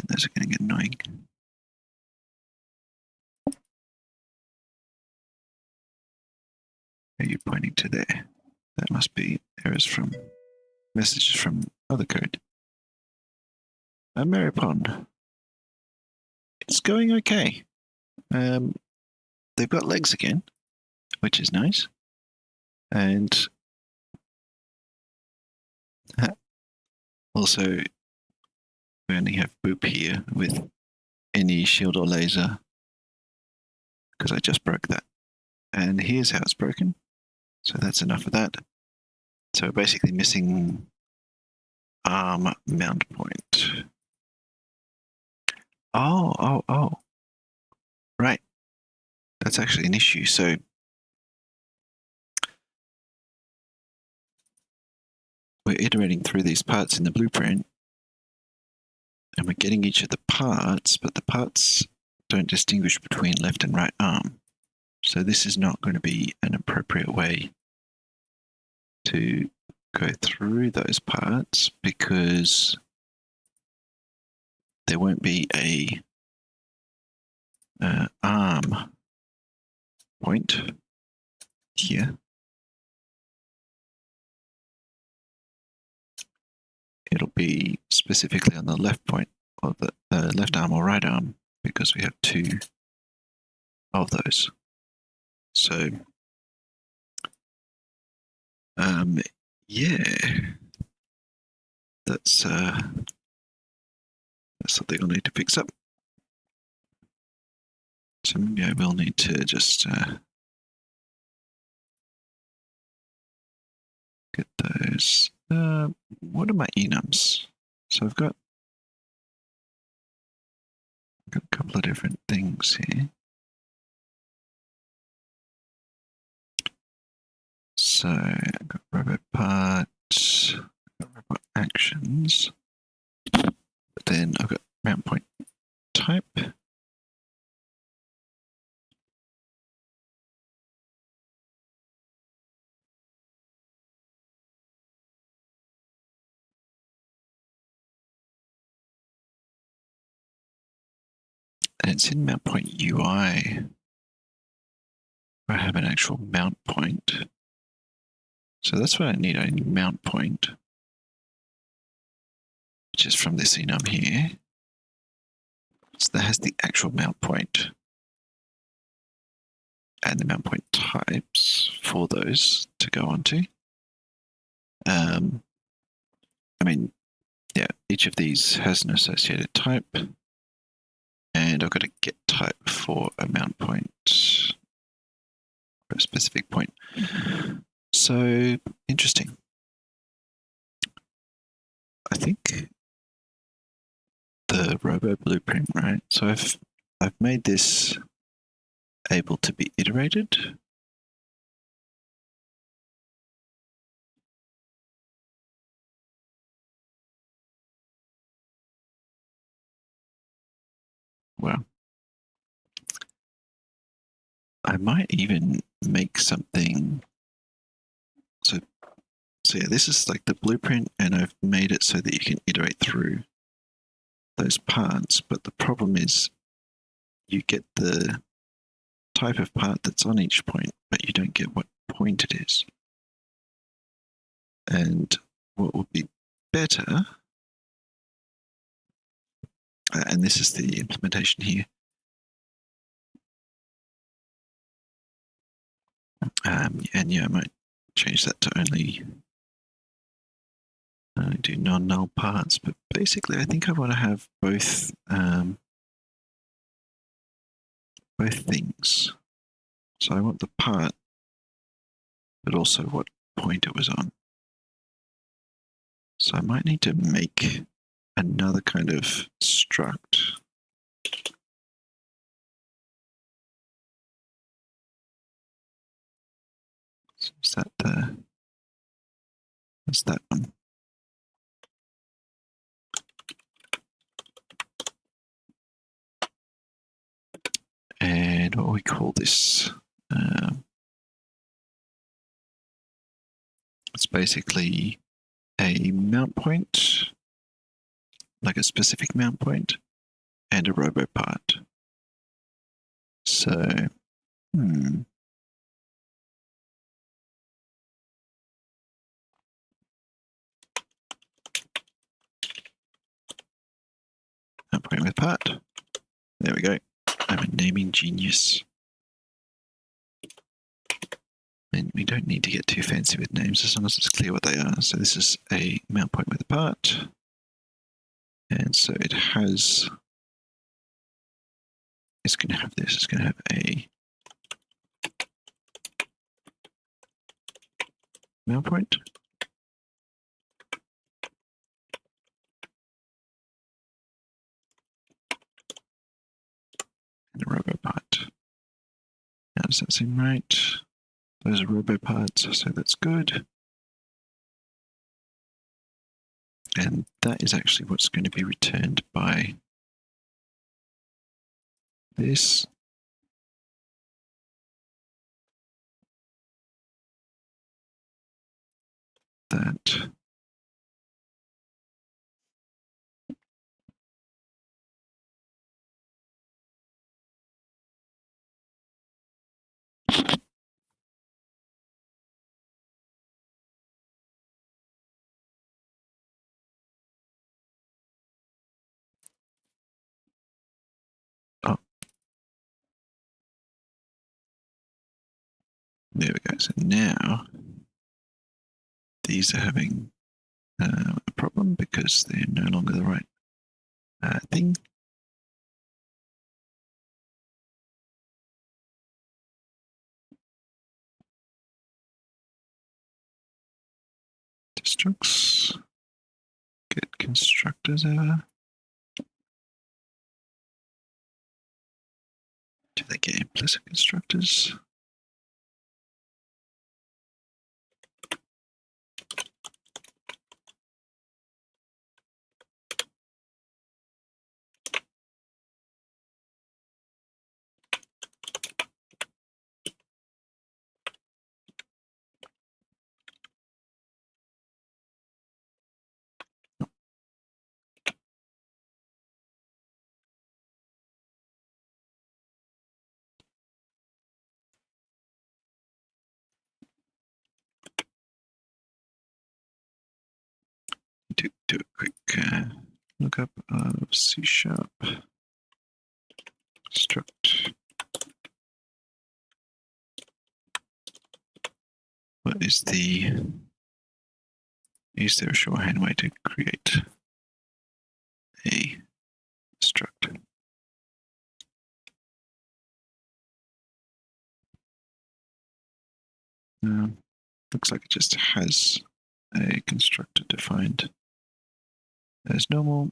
S1: those are getting annoying. Are you pointing to there? That must be errors from messages from other code. Mary Pond. It's going okay. They've got legs again, which is nice. And also, we only have boop here with any shield or laser because I just broke that. And here's how it's broken. So that's enough of that. So basically missing arm mount point. Oh. Right. That's actually an issue. So we're iterating through these parts in the blueprint and we're getting each of the parts, but the parts don't distinguish between left and right arm. So this is not going to be an appropriate way to go through those parts because there won't be a arm point here. It'll be specifically on the left point of the left arm or right arm because we have two of those. So, yeah, that's something I'll need to fix up. So maybe I will need to just get those. What are my enums? So I've got a couple of different things here. So I've got RoboParts, I've got robot actions, but then I've got mount point type. And it's in mount point UI where I have an actual mount point. So that's what I need. I need mount point, which is from this enum here. So that has the actual mount point and the mount point types for those to go onto. I mean, yeah, each of these has an associated type. And I've got a get type for a mount point, for a specific point. So interesting. I think the Robo blueprint, right? So I've made this able to be iterated. Well, I might even make something. So yeah, this is like the blueprint, and I've made it so that you can iterate through those parts. But the problem is, you get the type of part that's on each point, but you don't get what point it is. And what would be better, and this is the implementation here. And yeah, I might change that to only do non-null parts, but basically I think I want to have both things. So I want the part, but also what point it was on. So I might need to make another kind of struct. So is that that's that one. And what we call this? It's basically a mount point, like a specific mount point, and a RoboPart. So, mount point with part. There we go. I'm a naming genius. And we don't need to get too fancy with names as long as it's clear what they are. So this is a mount point with a part. And so it has, it's going to have this, it's going to have a mount point. And a RoboPart. Now does that seem right? Those are RoboParts, so that's good. And that is actually what's going to be returned by this. That. Oh, there we go. So now these are having a problem because they're no longer the right thing. Destructs. Get constructors over. Do they get implicit constructors? Do a quick lookup of C# struct. What is there a shorthand way to create a struct? Looks like it just has a constructor defined as normal.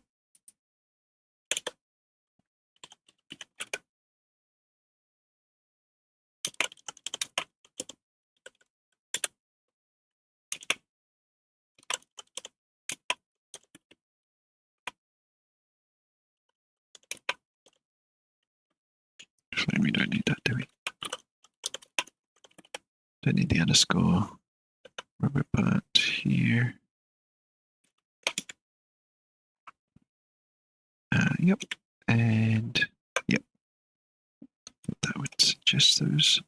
S1: We don't need that, do we? Don't need the underscore. RoboPart here. Yep. And yep. That would suggest those.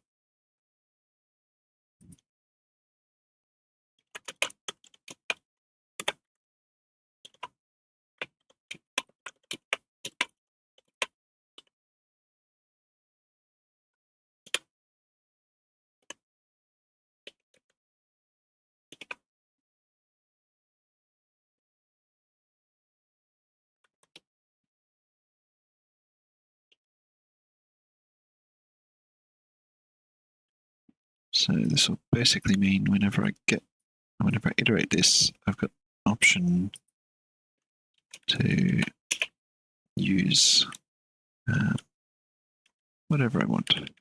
S1: So this will basically mean whenever I iterate this, I've got an option to use whatever I want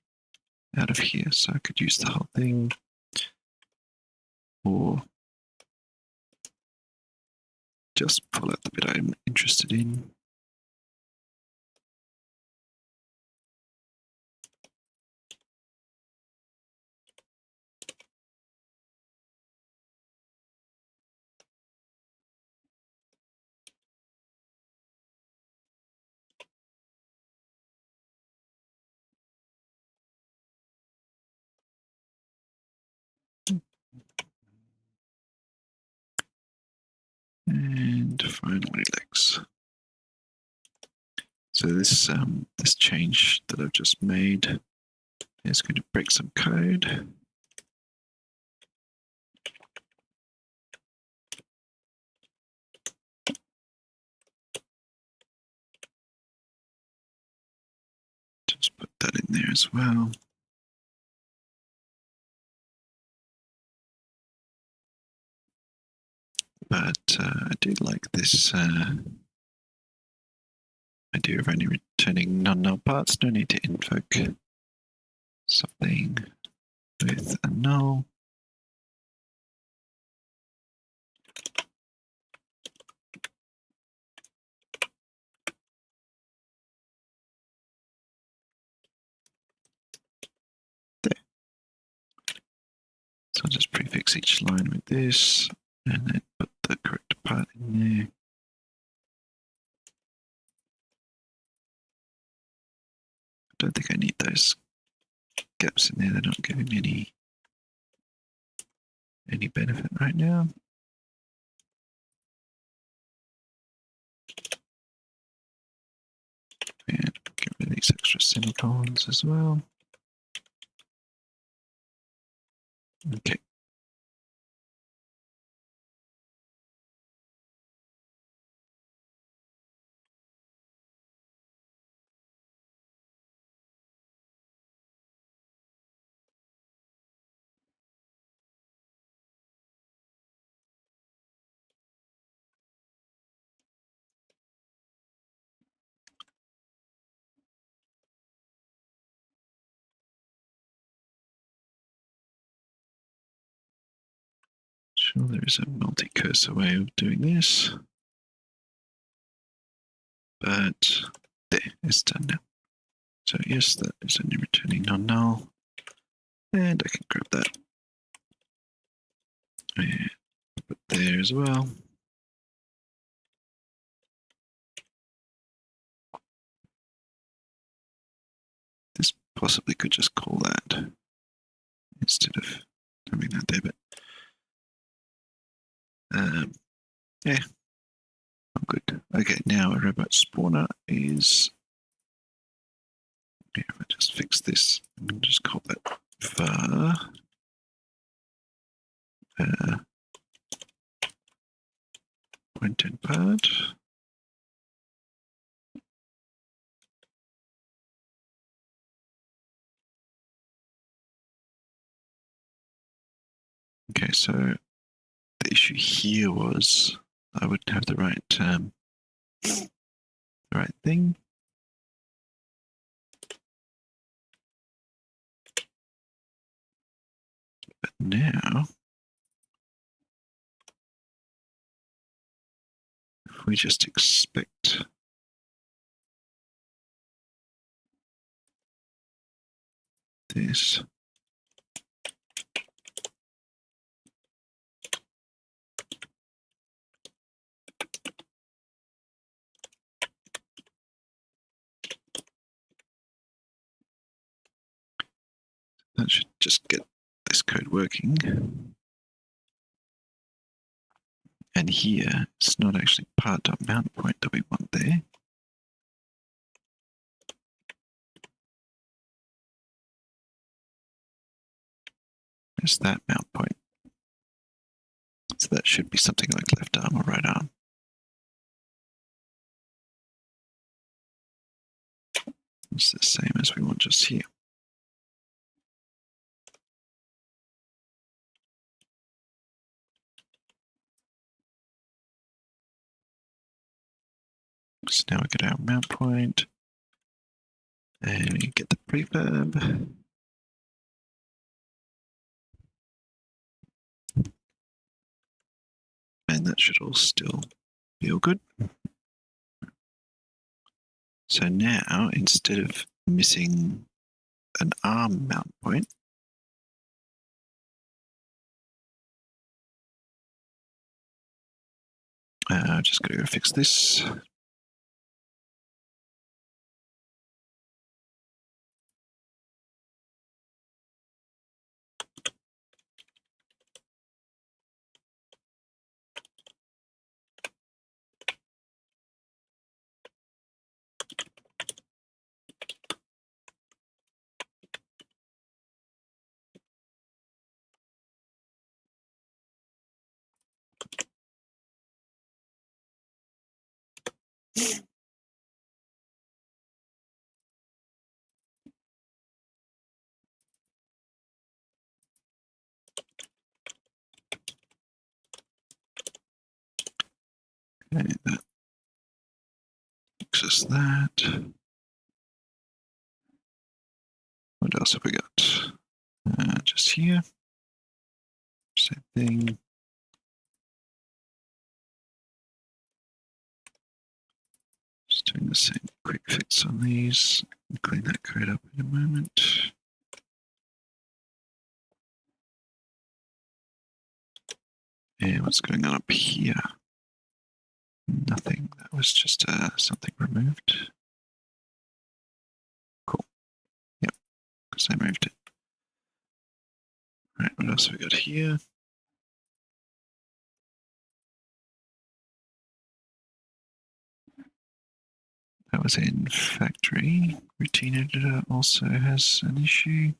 S1: out of here. So I could use the whole thing, or just pull out the bit I'm interested in. And finally legs. So this this change that I've just made is going to break some code. Just put that in there as well. But I do like this idea of only returning non-null parts. No need to invoke something with a null. There. So I'll just prefix each line with this and then put the correct part in there. I don't think I need those gaps in there. They're not giving me any benefit right now. And get rid of these extra semicolons as well. Okay. Sure, there is a multi-cursor way of doing this. But there, it's done now. So yes, that is only returning non-null. And I can grab that and put there as well. This possibly could just call that instead of having that there, but yeah, I'm good. Okay, now a robot spawner is, yeah, if I just fix this, and just call that var point and part. Okay, so the issue here was I wouldn't have the right thing. But now, if we just expect this, that should just get this code working. And here, it's not actually part.mount point that we want there. It's that mount point. So that should be something like left arm or right arm. It's the same as we want just here. So now we get our mount point and we get the prefab. And that should all still feel good. So now, instead of missing an arm mount point, just got to go fix this. Okay, that fixes that. What else have we got? Just here. Same thing. Just doing the same quick fix on these. I'll clean that code up in a moment. And what's going on up here? Nothing. That was just something removed. Cool. Yep, because I moved it. Right, what else have we got here? That was in factory. Routine editor also has an issue.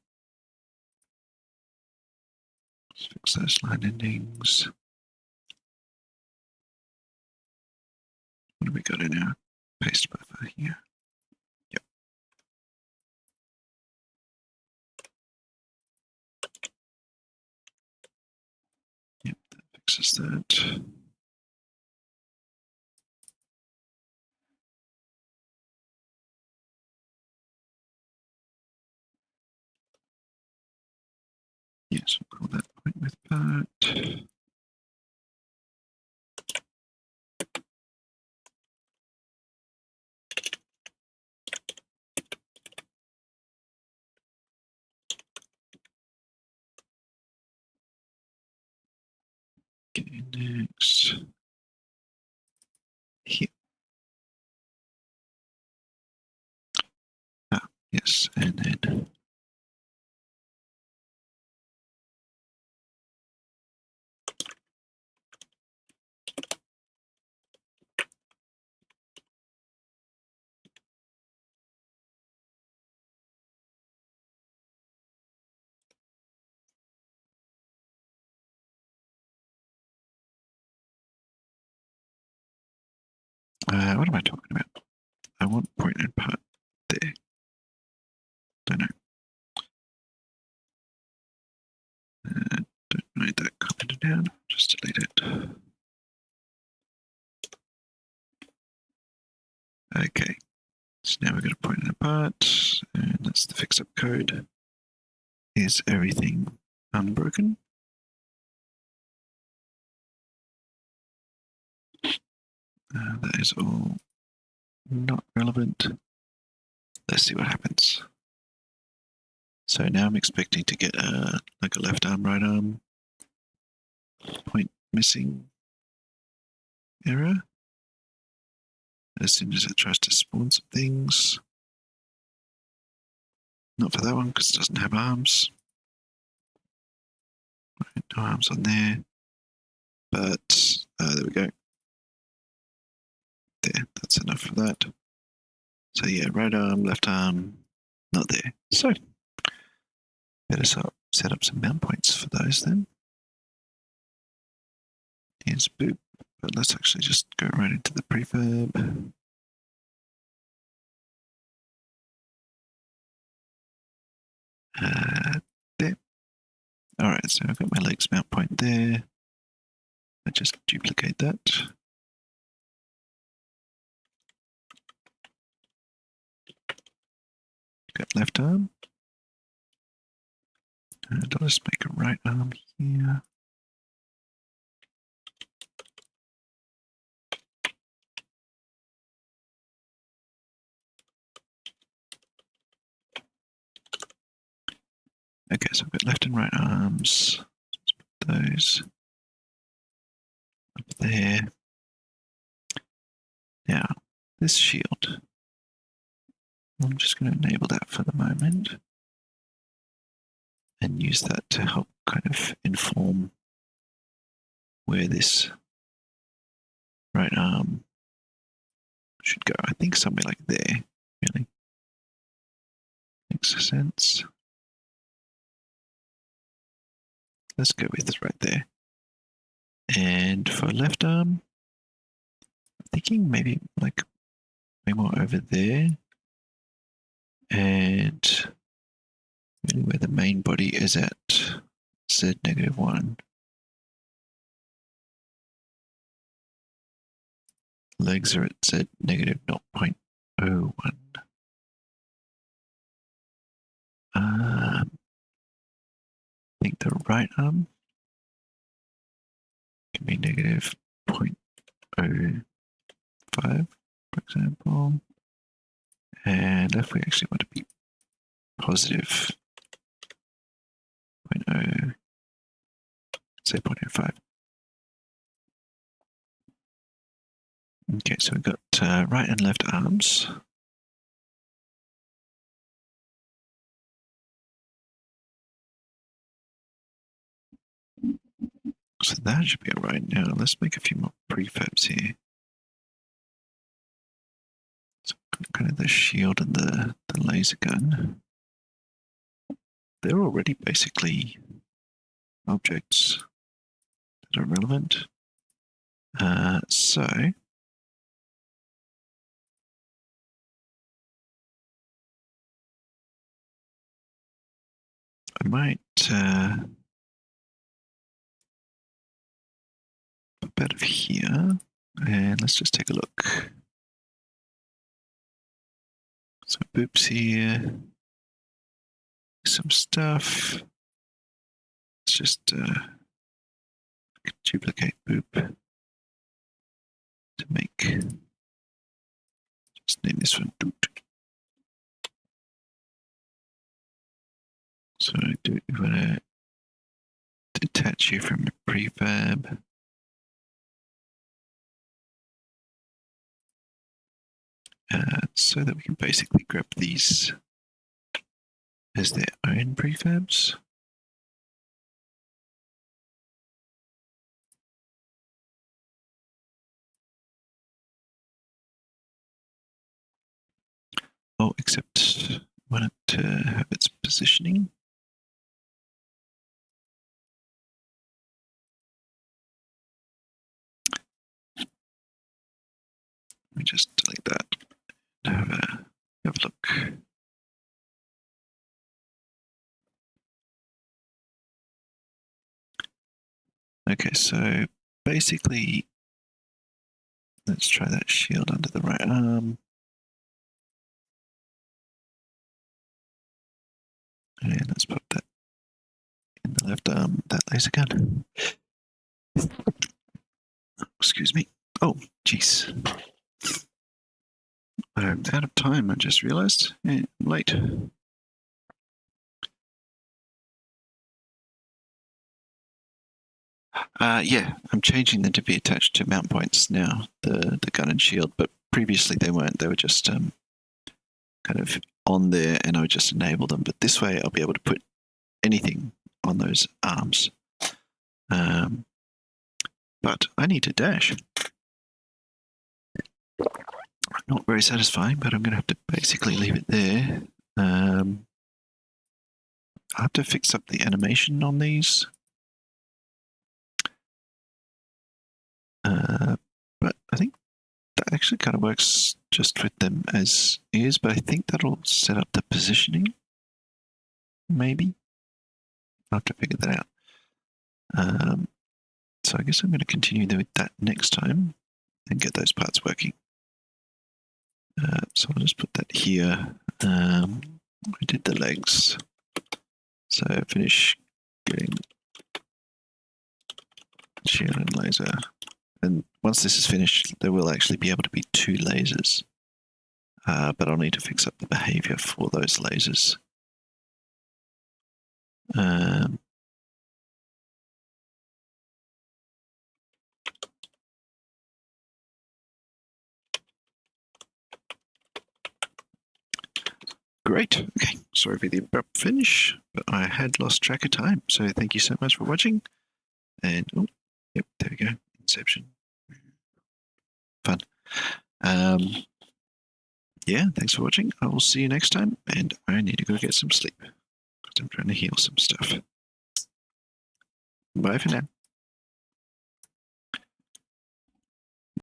S1: Let's fix those line endings. What have we got in our paste buffer here? Yep. Yep, that fixes that. Yes, we'll call that point with part. Okay, next. Here. Ah, yes, and then what am I talking about? I want point and part there. Don't know. Don't need that commented down. Just delete it. Okay. So now we've got a point and a part, and that's the fix-up code. Is everything unbroken? That is all not relevant. Let's see what happens. So now I'm expecting to get like a left arm, right arm point missing error as soon as it tries to spawn some things. Not for that one because it doesn't have arms. Right, no arms on there. But there we go. There, that's enough for that. So yeah, right arm, left arm, not there. So better set up some mount points for those then. Here's boop, but let's actually just go right into the prefab. There. All right, so I've got my legs mount point there. I just duplicate that. Got left arm. And I'll just make a right arm here. Okay, so I've got left and right arms. Let's put those up there. Now, this shield, I'm just going to enable that for the moment and use that to help kind of inform where this right arm should go. I think somewhere like there, really. Makes sense. Let's go with right there. And for left arm, I'm thinking maybe like way more over there. And really where the main body is at Z -1. Legs are at Z -0.01. I think the right arm can be -0.05, for example. And if we actually want to be positive 0.0, say 0.05. Okay, so we've got right and left arms. So that should be all right. Now let's make a few more prefabs here. So kind of the shield and the laser gun. They're already basically objects that are relevant. So I might pop out of here and let's just take a look. So boops here, some stuff. Let's just duplicate boop to make, just name this one doot. So I do want to detach you from the prefab. So that we can basically grab these as their own prefabs. Oh, except I want it to have its positioning. Let me just delete that and have a look. Okay, so basically, let's try that shield under the right arm. And let's put that in the left arm, that laser gun. Excuse me. Oh, jeez. I'm out of time, I just realized. Yeah, I'm late. Yeah, I'm changing them to be attached to mount points now, the gun and shield, but previously they weren't. They were just kind of on there and I would just enable them. But this way I'll be able to put anything on those arms. But I need to dash. Not very satisfying, but I'm going to have to basically leave it there. I'll have to fix up the animation on these. But I think that actually kind of works just with them as is, but I think that'll set up the positioning. Maybe. I'll have to figure that out. So I guess I'm going to continue with that next time and get those parts working. So I'll just put that here. I did the legs. So finish getting shear and laser. And once this is finished, there will actually be able to be 2 lasers. But I'll need to fix up the behavior for those lasers. Great. Okay. Sorry for the abrupt finish, but I had lost track of time. So thank you so much for watching. And oh, yep, there we go. Inception. Fun. Yeah, thanks for watching. I will see you next time, and I need to go get some sleep because I'm trying to heal some stuff. Bye for now.